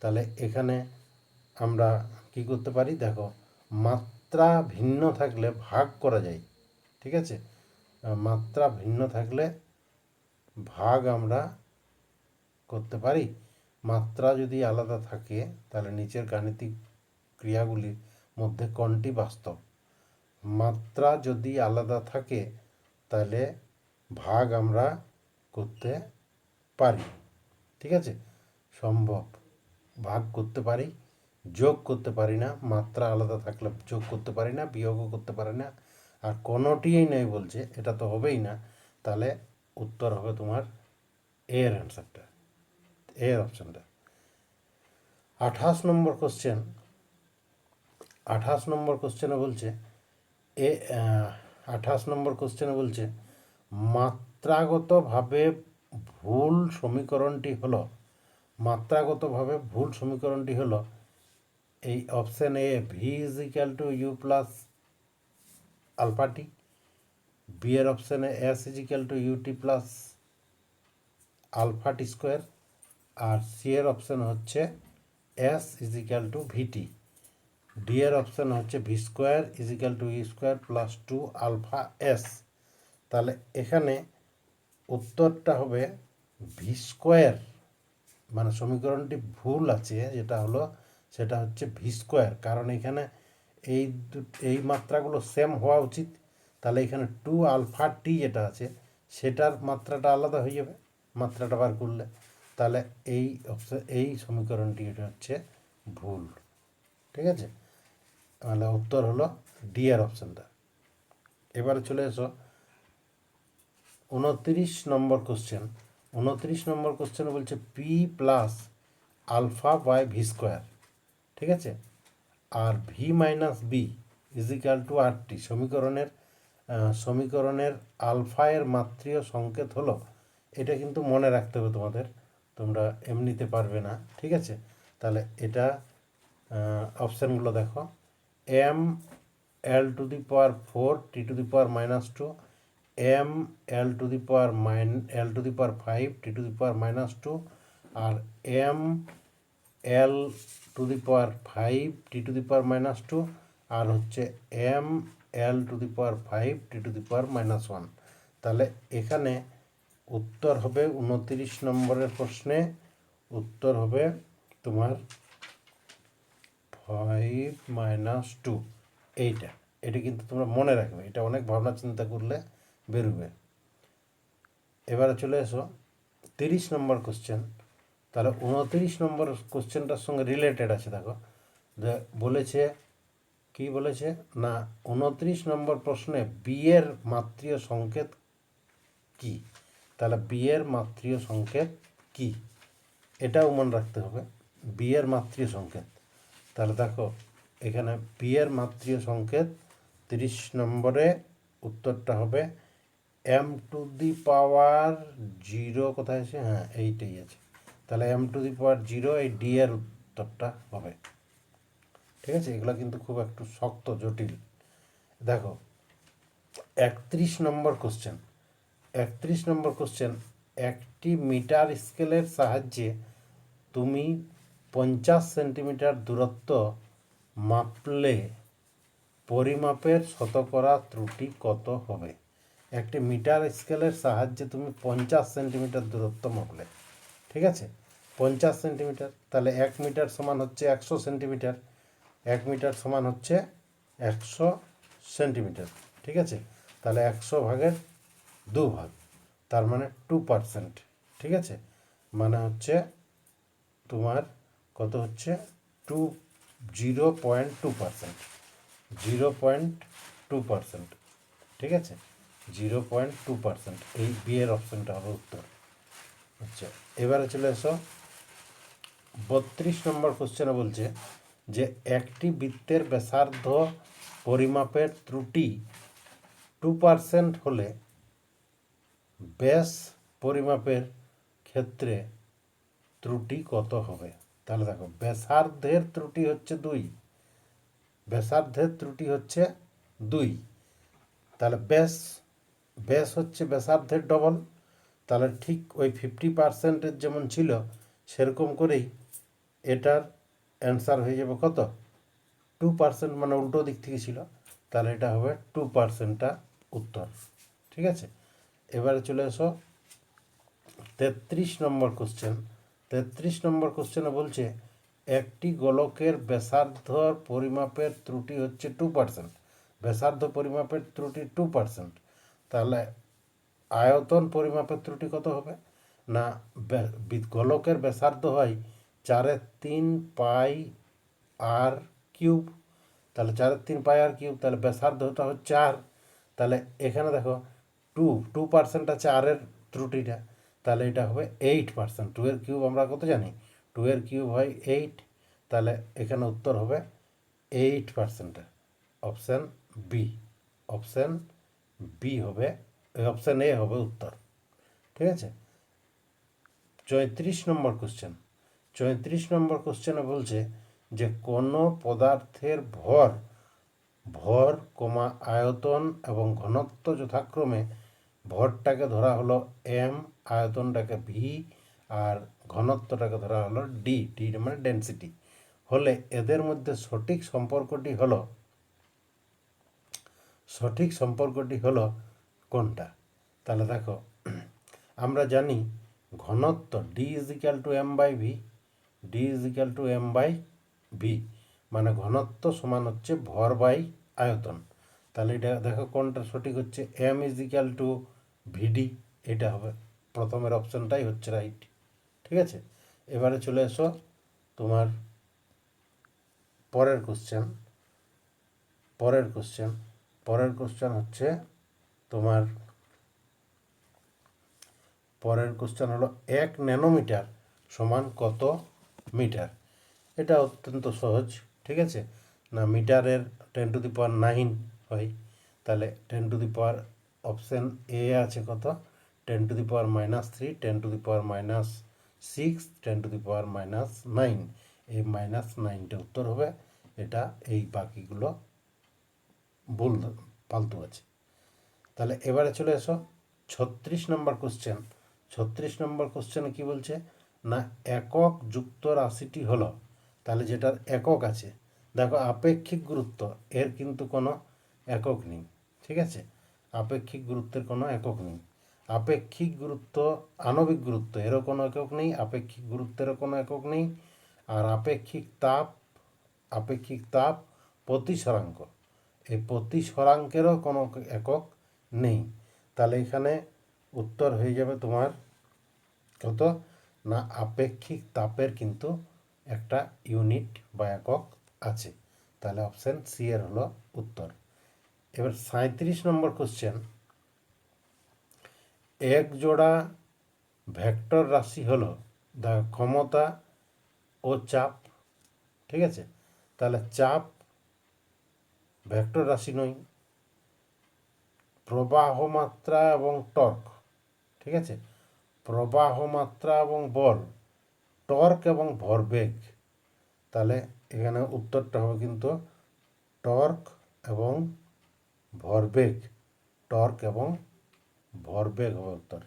তাহলে এখানে আমরা কি করতে পারি, দেখো মাত্রা ভিন্ন থাকলে ভাগ করা যায়, ঠিক আছে, মাত্রা ভিন্ন থাকলে ভাগ আমরা করতে পারি। মাত্রা যদি আলাদা থাকে তাহলে নিচের গাণিতিক ক্রিয়াগুলির মধ্যে কোনটি বাস্তব। মাত্রা যদি আলাদা থাকে তাহলে ভাগ আমরা করতে পারি, ঠিক আছে, সম্ভব, ভাগ করতে পারি, যোগ করতে পারি না, মাত্রা আলাদা থাকলে যোগ করতে পারি না, বিয়োগও করতে পারি না, আর কোনোটিই নেই বলছে, এটা তো হবেই না। তাহলে উত্তর হবে তোমার এর অ্যান্সারটা, এর অপশানটা। 28 নম্বর কোশ্চেন, 28 নম্বর কোশ্চেনে বলছে এ 28 নম্বর কোশ্চেনে বলছে মাত্রাগতভাবে ভুল সমীকরণটি হলো, মাত্রাগতভাবে ভুল সমীকরণটি হলো এই option A V is equal to U plus alpha T, B এর অপশানে S is equal to U T plus alpha T square, আর সি এর অপশান হচ্ছে S is equal to V T, D এর অপশান হচ্ছে V square is equal to E square plus 2 alpha S. তাহলে এখানে উত্তরটা হবে ভি স্কোয়ার, মানে সমীকরণটি ভুল আছে যেটা হলো সেটা হচ্ছে ভি স্কোয়ার, কারণ এখানে এই মাত্রাগুলো সেম হওয়া উচিত। তাহলে এখানে 2 আলফা টি যেটা আছে সেটার মাত্রাটা আলাদা হয়ে যাবে মাত্রাটা বার করলে। তাহলে এই সমীকরণটি এটা হচ্ছে ভুল, ঠিক আছে। তাহলে উত্তর হলো ডি এর অপশানটা। এবারে চলে এসো 29 নম্বর কোশ্চেন। 29 নম্বর কোশ্চেনে বলছে P plus alpha by V square, ঠিক আছে, আর V minus B equal to R T সমীকরণের আলফা এর মাত্রীয় সংকেত হলো, এটা কিন্তু মনে রাখতে হবে তোমাদের, তোমরা এমনিতে পারবে না, ঠিক আছে। তাহলে এটা অপশানগুলো দেখো, M L to the power 4 T to the power -2, M L to the power L to the power 5 T to the power -2, আর M L to the power 5 T to the power -2, আর হচ্ছে M L to the power 5 T to the power -1। তাহলে এখানে উত্তর হবে 29 নম্বরের প্রশ্নে উত্তর হবে তোমার 5 - 2, এটা কিন্তু তোমরা মনে রাখবে, এটা অনেক ভাবনা চিন্তা করলে বেরোবে। এবারে চলে এসো 30 নম্বর কোশ্চেন। তাহলে 29 নম্বর কোশ্চেনটার সঙ্গে রিলেটেড আছে, দেখো যে বলেছে কি বলেছে না 29 নম্বর প্রশ্নে বি এর মাত্রীয় সংকেত কি। তাহলে বি এর মাত্রীয় সংকেত কি এটাও মনে রাখতে হবে, বি এর মাত্রীয় সংকেত। তাহলে দেখো এখানে বি এর মাত্রীয় সংকেত 30 নম্বরে উত্তরটা হবে এম টু দি পাওয়ার 0, কোথায় আছে, হ্যাঁ এইটাই আছে। তাহলে এম টু দি পাওয়ার 0, এই ডি এর উত্তরটা হবে, ঠিক আছে। এগুলো কিন্তু খুব একটু শক্ত জটিল। দেখো 31 নম্বর কোশ্চেন। 31 নম্বর কোশ্চেন, একটি মিটার স্কেলের সাহায্যে তুমি 50 সেন্টিমিটার দূরত্ব মাপলে পরিমাপের শতকরা ত্রুটি কত হবে। একটি মিটার স্কেলের সাহায্যে তুমি 50 সেন্টিমিটার দূরত্ব মাপলে, ঠিক আছে, 50 সেন্টিমিটার। তাহলে 1 মিটার সমান হচ্ছে 100 সেন্টিমিটার, 1 মিটার সমান হচ্ছে 100 সেন্টিমিটার, ঠিক আছে। তাহলে 100 ভাগের 2 ভাগ, তার মানে 2%, ঠিক আছে, মানে হচ্ছে তোমার কত হচ্ছে 0.2%, 0.2%, ঠিক আছে, 0.2%, এই বি এর অপশানটা হবে উত্তর। আচ্ছা, এবারে চলে এসো 32 নম্বর কোশ্চেনে বলছে যে একটি বৃত্তের ব্যাসার্ধ পরিমাপের ত্রুটি 2% হলে ব্যাস পরিমাপের ক্ষেত্রে ত্রুটি কত হবে। তাহলে দেখো ব্যাসার্ধের ত্রুটি হচ্ছে 2, ব্যাসার্ধের ত্রুটি হচ্ছে 2, তাহলে ব্যাস হচ্ছে ব্যাসার্ধের ডবল। তাহলে ঠিক ওই 50%-এর যেমন ছিল সেরকম করেই এটার অ্যান্সার হয়ে যাবে কত 2%, মানে উল্টো দিক থেকে ছিল, তাহলে এটা হবে 2%টা উত্তর, ঠিক আছে। এবারে চলে এসো 33 নম্বর কোশ্চেন। 33 নম্বর কোশ্চেনে বলছে একটি গোলকের ব্যাসার্ধ পরিমাপের ত্রুটি হচ্ছে 2%, ব্যাসার্ধ পরিমাপের ত্রুটি 2%, তাহলে আয়তন পরিমাপের ত্রুটি কত হবে না গোলকের ব্যাসার্ধ হয় 4/3 পাই r কিউব, তাহলে 4/3 পাই r কিউব, তাহলে ব্যাসার্ধটা হচ্ছে আর। তাহলে এখানে দেখো 2% আছে আরের ত্রুটিটা, তাহলে এটা হবে 8%। 2 এর কিউব আমরা কত জানি, 2 এর কিউব হয় 8, তাহলে এখানে উত্তর হবে 8%। অপশান বি, অপশান বি হবে, অপশান এ হবে উত্তর। ঠিক আছে। 34 নম্বর কোশ্চেন। 34 নম্বর কোশ্চেনে বলছে যে কোনো পদার্থের ভর ভর কমা আয়তন এবং ঘনত্ব যথাক্রমে, ভরটাকে ধরা হলো এম, আয়তনটাকে ভি, আর ঘনত্বটাকে ধরা হলো ডি, ডি মানে ডেন্সিটি, হলে এদের মধ্যে সঠিক সম্পর্কটি হলো কোনটা। তাহলে দেখো আমরা জানি ঘনত্ব D is equal to M by V, D is equal to M by V, মানে ঘনত্ব সমান হচ্ছে ভর বাই আয়তন। তাহলে এটা দেখো কোনটা সঠিক হচ্ছে, এম ইজিক্যাল টু ভিডি, এটা হবে প্রথমের অপশানটাই হচ্ছে রাইট। ঠিক আছে। এবারে চলে এসো তোমার পরের কোশ্চেন। পরের কোশ্চেন হচ্ছে তোমার পরের কোশ্চেন হলো 1 ন্যানোমিটার সমান কত মিটার। এটা অত্যন্ত সহজ। ঠিক আছে না, মিটারের 10⁹ হয়, তাহলে 10 অপশান এ আছে কত, 10⁻³ 10⁻⁻6 10⁻⁹ এই -9টা উত্তর হবে। এটা এই বাকিগুলো ভুল ফালতু আছে। তাহলে এবারে চলে এসো 36 নম্বর কোশ্চেন। 36 নম্বর কোশ্চেনে কি বলছে না, একক যুক্ত রাশিটি হলো, তাহলে যেটার একক আছে, দেখো আপেক্ষিক গুরুত্ব, এর কিন্তু কোনো একক নেই। ঠিক আছে, আপেক্ষিক গুরুত্বের কোনো একক নেই। আপেক্ষিক গুরুত্ব, আণবিক গুরুত্ব, এরও কোনো একক নেই, আপেক্ষিক গুরুত্বেরও কোনো একক নেই। আর আপেক্ষিক তাপ প্রতিসরাঙ্ক, এই প্রতিসরাঙ্কেরও কোনো একক নেই। তাহলে এখানে উত্তর হয়ে যাবে তোমার কত না, আপেক্ষিক তাপের কিন্তু একটা ইউনিট বা একক আছে। তাহলে অপশান সি এর হলো উত্তর। এবার 37 নম্বর কোশ্চেন, এক জোড়া ভেক্টর রাশি হলো ক্ষমতা ও চাপ। ঠিক আছে, তাহলে চাপ ভেক্টর রাশি নয়, প্রবাহ মাত্রা এবং টর্ক। ঠিক আছে, প্রবাহ মাত্রা এবং বল, টর্ক এবং ভরবেগ। তাহলে এখানে উত্তরটা হবে কিন্তু টর্ক এবং ভরবেগ, টর্ক এবং ভরবেগ হবে উত্তর।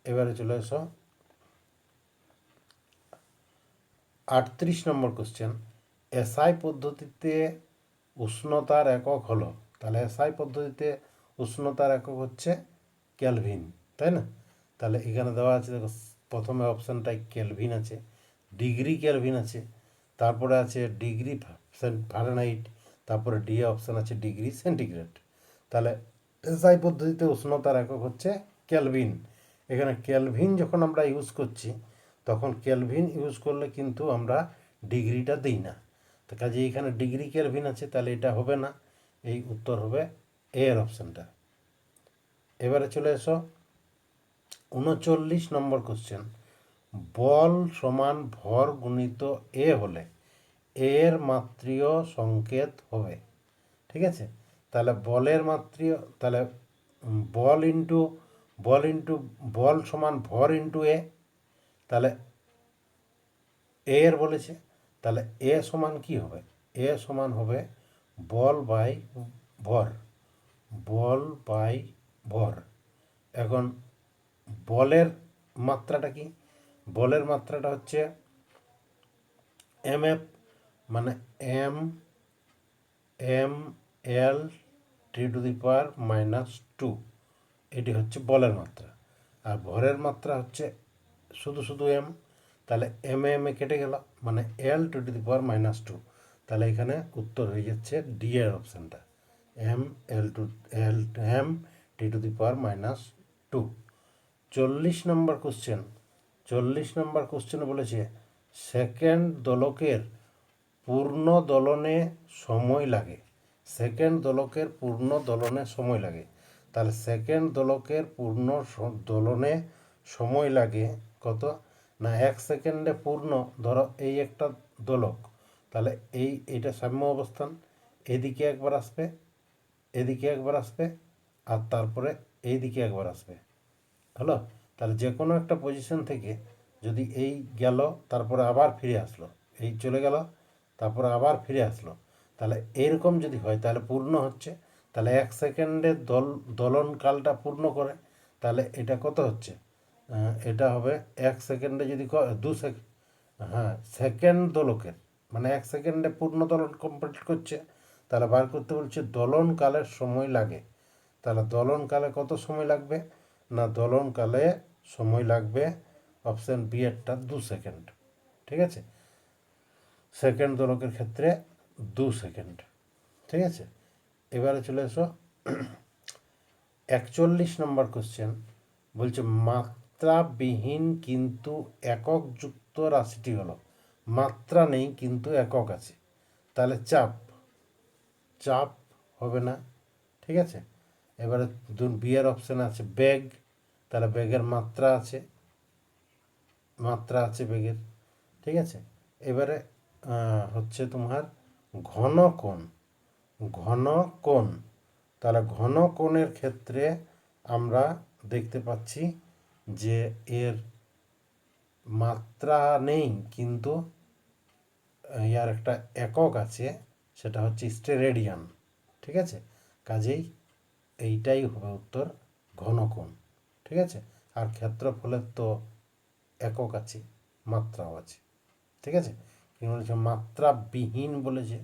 এবারে চলে এসো 38 নম্বর কোশ্চেন, এসআই পদ্ধতিতে উষ্ণতার একক হলো, তাহলে এসআই পদ্ধতিতে উষ্ণতার একক হচ্ছে কেলভিন, তাই না। তাহলে এখানে দেওয়া আছে দেখো, প্রথমে অপশানটাই কেলভিন আছে, ডিগ্রি কেলভিন আছে, তারপরে আছে ডিগ্রি ফারেনহাইট, তারপরে ডি অপশান আছে ডিগ্রি সেন্টিগ্রেড। তাহলে এসআই পদ্ধতিতে উষ্ণতার একক হচ্ছে কেলভিন। এখানে কেলভিন যখন আমরা ইউজ করছি, তখন কেলভিন ইউজ করলে কিন্তু আমরা ডিগ্রিটা দিই না, তো কাজে এখানে ডিগ্রি কেলভিন আছে, তাহলে এটা হবে না, এই উত্তর হবে এর অপশানটা। এবারে চলে এসো 39 নম্বর কোশ্চেন, বল সমান ভর গুণিত এ হলে এর মাত্রীয় সংকেত হবে। ঠিক আছে, তাহলে বলের মাত্রীয়, তাহলে বল সমান ভর ইন্টু এ, তাহলে এ এর বলেছে, তাহলে এ সমান কি হবে, এ সমান হবে বল বাই ভর, বল বাই ভর। এখন বলের মাত্রাটা কি, বলের মাত্রাটা হচ্ছে এমএফ, মানে ml/2, এটি হচ্ছে বলের মাত্রা। আর ভরের মাত্রা হচ্ছে শুধু এম, তাহলে এম কেটে গেল, মানে L⁻²। তাহলে এখানে উত্তর হয়ে যাচ্ছে ডি এর অপশানটা, mL/2। 40 নম্বর কোশ্চেনে বলেছে সেকেন্ড দোলকের পূর্ণ দোলনে সময় লাগে। সেকেন্ড দোলকের পূর্ণ দোলনে সময় লাগে। তাহলে সেকেন্ড দোলকের পূর্ণ দোলনে সময় লাগে কত না 1 সেকেন্ডে পূর্ণ। ধরো এই একটা দোলক, তাহলে এইটা সাম্য অবস্থান, এদিকে একবার আসবে, এদিকে একবার আসবে, আর তারপরে এইদিকে একবার আসবে। হলো? তাহলে যে কোনো একটা পজিশন থেকে যদি এই গেল, তারপরে আবার ফিরে আসলো, এই চলে গেল, তারপরে আবার ফিরে আসলো, তাহলে এরকম যদি হয় তাহলে পূর্ণ হচ্ছে। তাহলে 1 সেকেন্ডে দোলনকালটা পূর্ণ করে, তাহলে এটা কত হচ্ছে? এটা হবে 1 সেকেন্ডে যদি 2 সেকেন্ড, হ্যাঁ সেকেন্ড দোলকের, মানে 1 সেকেন্ডে পূর্ণ দোলন কমপ্লিট করছে। তাহলে বার করতে বলছে দোলনকালের সময় লাগে। তাহলে দোলনকালে কত সময় লাগবে? না দোলনকালে সময় লাগবে অপশান বি এরটা 2 সেকেন্ড। ঠিক আছে, সেকেন্ড দোলকের ক্ষেত্রে 2 সেকেন্ড। ঠিক আছে, এবারে চলে এসো 41 নম্বর কোশ্চেন। বলছে মাত্রাবিহীন কিন্তু এককযুক্ত রাশিটি হলো। মাত্রা নেই কিন্তু একক আছে, তাহলে চাপ, চাপ হবে না। ঠিক আছে, এবারে বিয়ের অপশান আছে বেগ, তাহলে বেগের মাত্রা আছে, মাত্রা আছে বেগের। ঠিক আছে, এবারে হচ্ছে তোমার ঘন কোণ। ঘন কোণ, তাহলে ঘন কোণের ক্ষেত্রে আমরা দেখতে পাচ্ছি যে এর মাত্রা নেই কিন্তু ইয়ার একটা একক আছে, সেটা হচ্ছে স্টেরেডিয়ান। ঠিক আছে, কাজেই এইটাই হবে উত্তর, ঘন কোণ। ঠিক আছে, আর ক্ষেত্রফলের তো একক আছে, মাত্রাও আছে। ঠিক আছে, কি বলেছে? মাত্রাবিহীন বলেছে।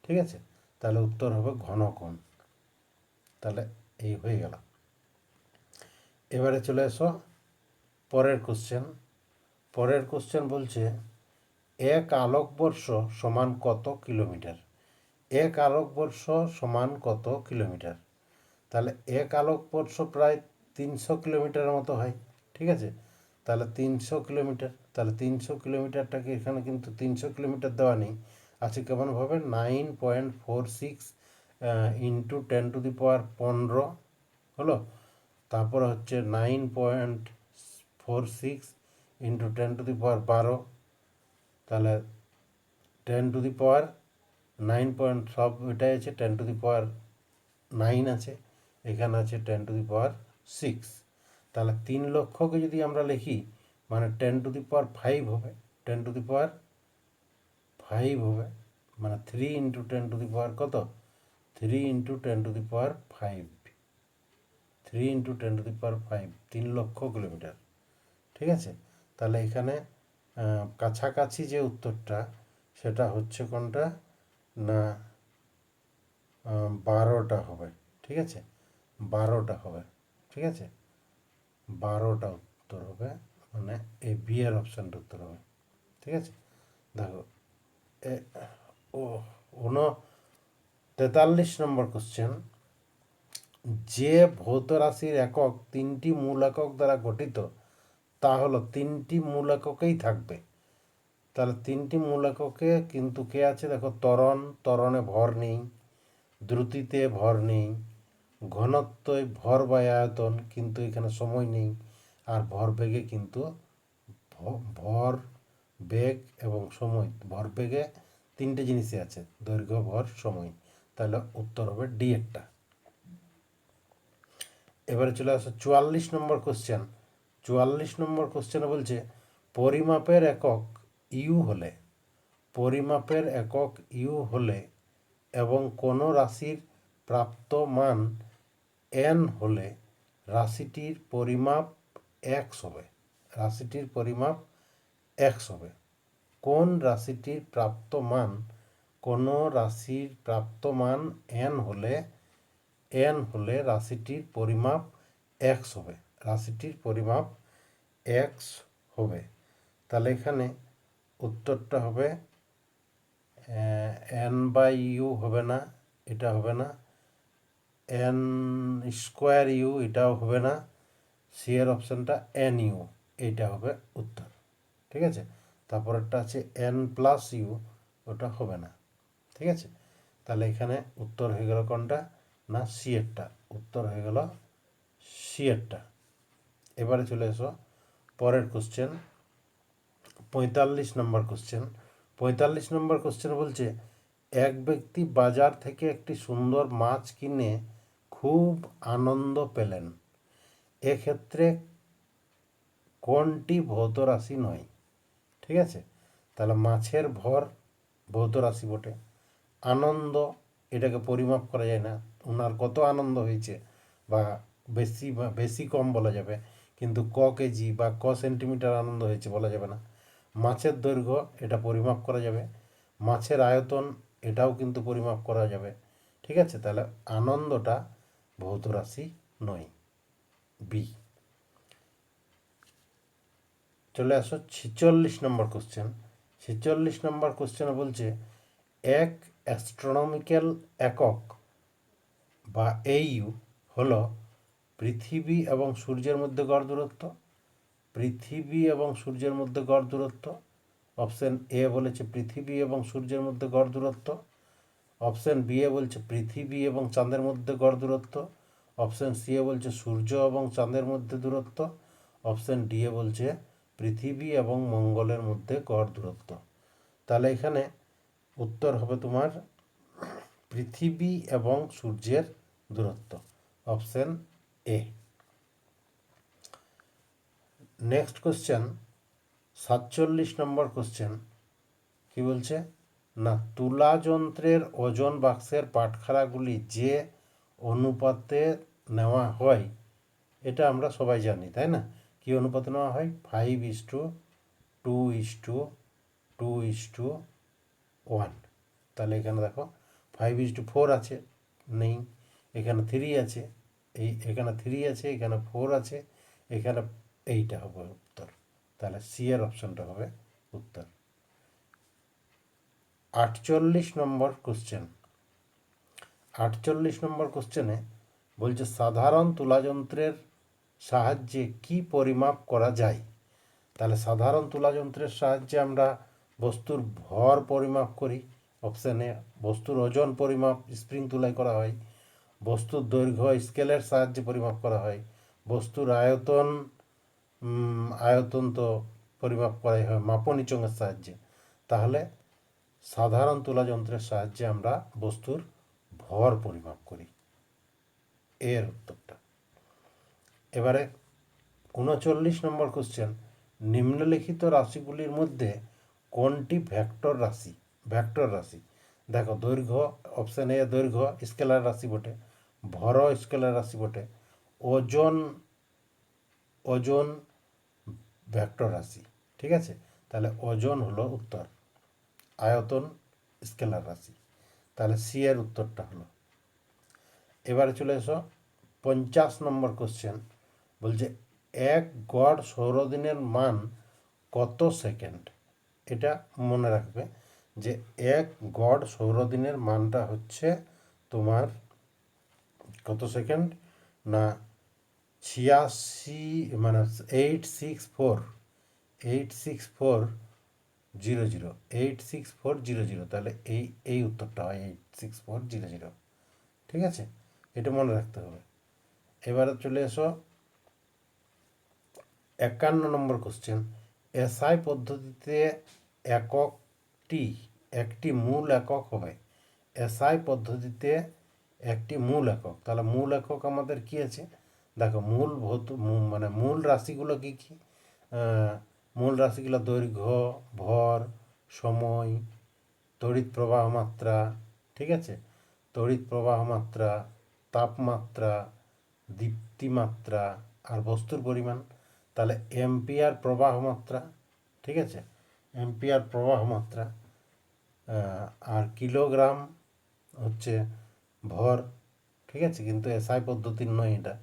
ঠিক আছে, তাহলে উত্তর হবে ঘন কোণ। তাহলে এই হয়ে গেল। এবারে চলে এসো পরের কোশ্চেন। পরের কোশ্চেন বলছে এক আলোকবর্ষ সমান কত কিলোমিটার? এক আলোকবর্ষ সমান কত কিলোমিটার? তাহলে এক আলোকবর্ষ প্রায় 300 কিলোমিটারের মতো হয়। ঠিক আছে, তাহলে 300 কিলোমিটার, তাহলে 300 কিলোমিটারটাকে এখানে কিন্তু 300 কিলোমিটার দেওয়া নেই, আছে কেমনভাবে 9.46 ইন্টু 10⁻15 হলো। তারপরে হচ্ছে 9.46 ইন্টু 10⁻12, তাহলে 10⁻9 সব এটাই আছে, 10⁻9 আছে, এখানে আছে 10⁻6। তাহলে 3 লক্ষকে যদি আমরা লিখি মানে 10⁵ হবে, 10⁵ হবে, মানে 3 ইন্টু 10⁻, কত? 3 ইন্টু 10⁵, 3 ইন্টু 10⁵, 3 লক্ষ কিলোমিটার। ঠিক আছে, তাহলে এখানে কাছাকাছি যে উত্তরটা সেটা হচ্ছে কোনটা না 12টা হবে। ঠিক আছে, 12টা হবে। ঠিক আছে, 12টা উত্তর হবে, মানে এই বি এর অপশানটা উত্তর হবে। ঠিক আছে, দেখো ও 43 নম্বর কোশ্চেন। যে ভৌত রাশির একক 3টি মূল একক দ্বারা গঠিত তা হলো 3টি মূল এককেই থাকবে। তাহলে 3টি মূল এককে কিন্তু কে আছে? দেখো ত্বরণ, ত্বরণে ভর নেই, দ্রুতিতে ভর নেই, ঘনত্বে ভর বা আয়তন কিন্তু এখানে সময় নেই, আর ভরবেগে কিন্তু ভর বেগ এবং সময়, ভরবেগে 3টে জিনিসই আছে, দৈর্ঘ্য ভর সময়। তাহলে উত্তর হবে ডি একটা। এবারে চলে আসো 44 নম্বর কোশ্চেন। 44 নম্বর কোশ্চেনে বলছে পরিমাপের একক ইউ হলে, পরিমাপের একক ইউ হলে এবং কোনো রাশির প্রাপ্ত মান এন হলে রাশিটির পরিমাপ এক্স হবে। রাশিটির পরিমাপ এক্স হবে। কোন রাশিটির প্রাপ্ত মান, কোনো রাশির প্রাপ্ত মান এন হলে রাশিটির পরিমাপ এক্স হবে। রাশিটির পরিমাপ এক্স হবে। তাহলে এখানে উত্তরটা হবে এন বাই ইউ হবে না, এটা হবে না, এন স্কোয়ার ইউ এটাও হবে না, সি এর অপশানটা এন ইউ এইটা হবে উত্তর। ঠিক আছে, তারপরেরটা আছে n+u, ওটা হবে না। ঠিক আছে, তাহলে এখানে উত্তর হয়ে গেল কোনটা, না সি এরটা, উত্তর হয়ে গেল সি এরটা। এবারে চলে এসো পরের কোশ্চেন, 45 নম্বর কোশ্চেন। 45 নম্বর কোশ্চেন বলছে, এক ব্যক্তি বাজার থেকে একটি সুন্দর মাছ কিনে খুব আনন্দ পেলেন, এক্ষেত্রে কোনটি ভৌত রাশি নয়? ঠিক আছে, তাহলে মাছের ভর ভৌত রাশি বটে। আনন্দ, এটাকে পরিমাপ করা যায় না, ওনার কত আনন্দ হয়েছে, বা বেশি কম বলা যাবে, কিন্তু কেজি বা সেন্টিমিটার আনন্দ হয়েছে বলা যাবে না। মাছের দৈর্ঘ্য, এটা পরিমাপ করা যাবে। মাছের আয়তন, এটাও কিন্তু পরিমাপ করা যাবে। ঠিক আছে, তাহলে আনন্দটা ভৌত রাশি নয়, বি। চলে আসো 46 নম্বর কোশ্চেন। 46 নম্বর কোশ্চেনে বলছে, এক অ্যাস্ট্রোনমিক্যাল একক বা AU হলো পৃথিবী এবং সূর্যের মধ্যে গড় দূরত্ব। পৃথিবী এবং সূর্যের মধ্যে গড় দূরত্ব, অপশন এ বলেছে পৃথিবী এবং সূর্যের মধ্যে গড় দূরত্ব। অপশন বি এ বলছে পৃথিবী এবং চাঁদের মধ্যে গড় দূরত্ব। অপশন সি এ বলছে সূর্য এবং চাঁদের মধ্যে দূরত্ব। অপশন ডি এ বলছে পৃথিবী এবং মঙ্গলের মধ্যে গড় দূরত্ব। তাহলে এখানে উত্তর হবে তোমার পৃথিবী এবং সূর্যের দূরত্ব, option A. Next question, 47 number question. কি বলছে, না তুলা যন্ত্রের ওজন বাক্সের পাটখারাগুলি যে অনুপাতে নেওয়া হয়, এটা আমরা সবাই জানি, তাই না? কি অনুপাতে নেওয়া হয়? 5:2:2:1। তাহলে এখানে দেখো 5:4 আছে, নেই। এখানে 3 আছে, এখানে 3 আছে, এখানে 4 আছে, এখানে এইটা হবে উত্তর। তাহলে সি এর অপশনটা হবে উত্তর। 48 নম্বর কোশ্চেন। 48 নম্বর কোশ্চেনে বলছে, সাধারণ তুলাযন্ত্রের সাহায্যে কি পরিমাপ করা যায়? তাহলে সাধারণ তুলাযন্ত্রের সাহায্যে আমরা বস্তুর ভর পরিমাপ করি, অপশান এ। বস্তুর ওজন পরিমাপ স্প্রিং তুলায় করা হয়। বস্তুর দৈর্ঘ্য স্কেলের সাহায্যে পরিমাপ করা হয়। বস্তুর আয়তন, আয়তন তো পরিমাপ করাই হয় মাপনী চোঙের সাহায্যে। তাহলে সাধারণ তুলাযন্ত্রের সাহায্যে আমরা বস্তুর ভর পরিমাপ করি, এর উত্তরটা। এবারে 39 নম্বর কোশ্চেন, নিম্নলিখিত রাশিগুলির মধ্যে কোনটি ভেক্টর রাশি? ভেক্টর রাশি, দেখো দৈর্ঘ্য, অপশান এ দৈর্ঘ্য স্কেলার রাশি বটে, ভর স্কেলার রাশি বটে, ওজন, ওজন ভেক্টর রাশি। ঠিক আছে, তাহলে ওজন হলো উত্তর, আয়তন স্কেলার রাশি। তাহলে সি এর উত্তরটা হলো। এবারে চলে এসো 50 নম্বর কোশ্চেন। বলছে, এক গড় সৌরদিনের মান কত সেকেন্ড? এটা মনে রাখবে যে এক গড় সৌরদিনের মানটা হচ্ছে তোমার কত সেকেন্ড, না 86, মানে 86400। তাহলে এই উত্তরটা হয় 86400। ঠিক আছে, এটা মনে রাখতে হবে। এবারে চলে এসো 51 নম্বর কোশ্চেন। এসআই পদ্ধতিতে এককটি একটি মূল একক হবে। এসআই পদ্ধতিতে একটি মূল একক, তাহলে মূল একক আমাদের কি আছে? দেখো মানে মূল রাশিগুলো কি কি? মূল রাশিগুলো দৈর্ঘ্য, ভর, সময়, তড়িৎ প্রবাহ মাত্রা। ঠিক আছে, তড়িৎ প্রবাহ মাত্রা, তাপমাত্রা, দীপ্তিমাত্রা, আর বস্তুর পরিমাণ। তাহলে এম্পিয়ার প্রবাহ মাত্রা। ঠিক আছে, এম্পিয়ার প্রবাহ মাত্রা। আর কিলোগ্রাম হচ্ছে ভর। ঠিক আছে, কিন্তু এসআই পদ্ধতির নয় এটা।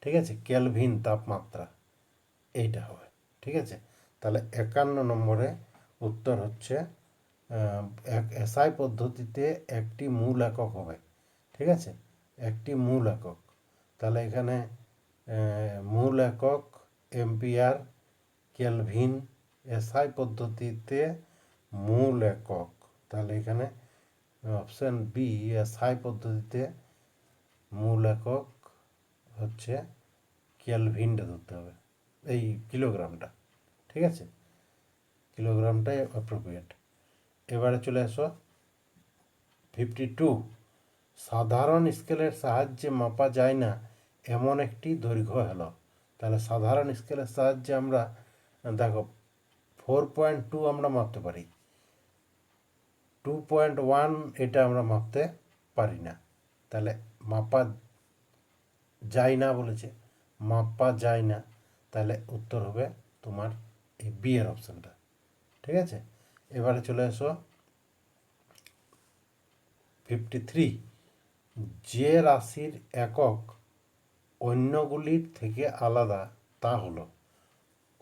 ঠিক আছে, কেলভিন তাপমাত্রা, এইটা হবে। ঠিক আছে, তাহলে 51 নম্বরে উত্তর হচ্ছে এসআই পদ্ধতিতে একটি মূল একক হবে। ঠিক আছে, একটি মূল একক। তাহলে এখানে মূল একক এম্পিয়ার, কেলভিন, এসআই পদ্ধতিতে মূল একক, তাহলে এখানে অপশান বি এসআই পদ্ধতিতে মূল একক হচ্ছে কেলভিনটা ধরতে হবে, এই কিলোগ্রামটা। ঠিক আছে, কিলোগ্রামটাই অ্যাপ্রোপ্রিয়েট। এবারে চলে আসো 52, সাধারণ স্কেলের সাহায্যে মাপা যায় না এমন একটি দৈর্ঘ্য হলো। তাহলে সাধারণ স্কেলের সাহায্যে আমরা দেখো 4.2 আমরা মাপতে পারি, 2.1 এটা আমরা মাপতে পারি না। তাহলে মাপা যায় না বলেছে, মাপা যায় না, তাহলে উত্তর হবে তোমার এই বি এর অপশানটা। ঠিক আছে, এবারে চলে আসো 53, যে রাশির একক অন্যগুলির থেকে আলাদা তা হলো।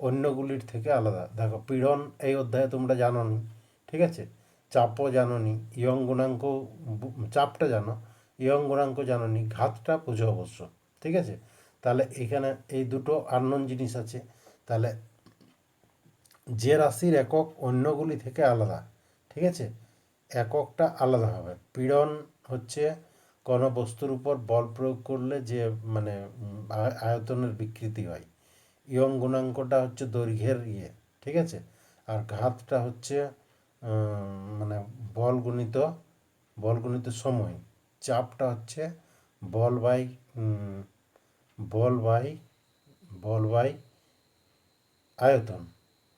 অন্যগুলির থেকে আলাদা, দেখো পীড়ন এই অধ্যায়ে তোমরা জানো নি, ঠিক আছে, চাপও জানো নি, ইয়ং গুণাঙ্ক চাপটা জানো, ইয়ং গুণাঙ্ক জানো নি, ঘাতটা বুঝো অবশ্য। ঠিক আছে, তাহলে এখানে এই দুটো আননোন জিনিস আছে। তাহলে যে রাশির একক অন্যগুলি থেকে আলাদা, ঠিক আছে, এককটা আলাদা হবে। পীড়ন হচ্ছে কোনো বস্তুর উপর বল প্রয়োগ করলে যে মানে আয়তনের বিকৃতি হয়। ইয়ং গুণাঙ্কটা হচ্ছে দৈর্ঘ্যের ইয়ে, ঠিক আছে, আর ঘাতটা হচ্ছে মানে বল গুণিত সময়। চাপটা হচ্ছে বল বাই বল বাই বল বাই আয়তন,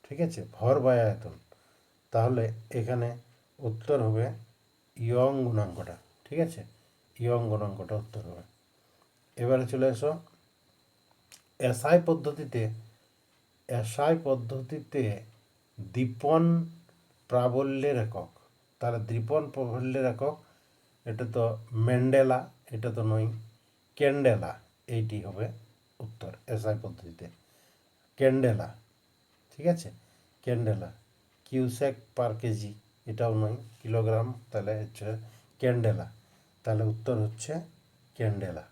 ঠিক আছে, ভর বাই আয়তন। তাহলে এখানে উত্তর হবে ইয়ং গুণাঙ্কটা। ঠিক আছে, ইয়ং গুণাঙ্কটা উত্তর হবে। এবারে চলে এসো এসআই পদ্ধতিতে দীপন প্রাবল্যের একক। তাহলে দীপন প্রাবল্যের একক, এটা তো ম্যান্ডেলা, এটা তো নয়, ক্যান্ডেলা, এইটি হবে উত্তর এসআই পদ্ধতিতে, ক্যান্ডেলা। ঠিক আছে, ক্যান্ডেলা। কিউসেক পার কেজি এটাও নয়, কিলোগ্রাম, তাহলে হচ্ছে ক্যান্ডেলা। তাহলে উত্তর হচ্ছে ক্যান্ডেলা।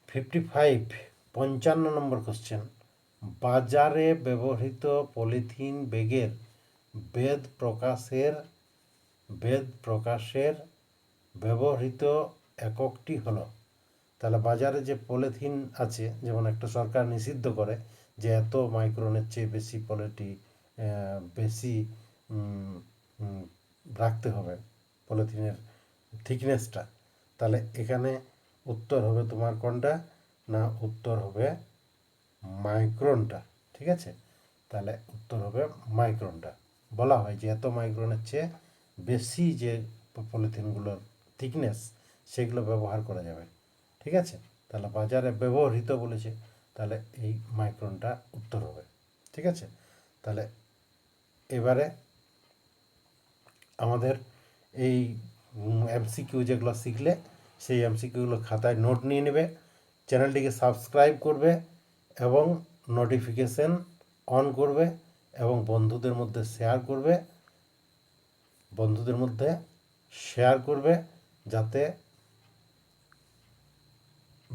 55, 55 কোশ্চেন, বাজারে ব্যবহৃত পলিথিন ব্যাগের বেদ প্রকাশের ব্যবহৃত এককটি হলো। তাহলে বাজারে যে পলিথিন আছে, যেমন একটা সরকার নিষিদ্ধ করে যে এত মাইক্রনের চেয়ে বেশি বেশি রাখতে হবে পলিথিনের থিকনেসটা। তাহলে এখানে উত্তর হবে তোমার কোনটা, না উত্তর হবে মাইক্রনটা। ঠিক আছে, তাহলে উত্তর হবে মাইক্রনটা। বলা হয় যে এত মাইক্রনের চেয়ে বেশি যে পলিথিনগুলোর থিকনেস সেগুলো ব্যবহার করা যাবে। ঠিক আছে, তাহলে বাজারে ব্যবহৃত বলেছে, তাহলে এই মাইক্রনটা উত্তর হবে। ঠিক আছে, তাহলে এবারে আমাদের এই এমসিকিউ যেগুলো শিখলে সেই এমসিকিউগুলো খাতায় নোট নিয়ে নেবে, চ্যানেলটিকে সাবস্ক্রাইব করবে এবং নোটিফিকেশন অন করবে এবং বন্ধুদের মধ্যে শেয়ার করবে যাতে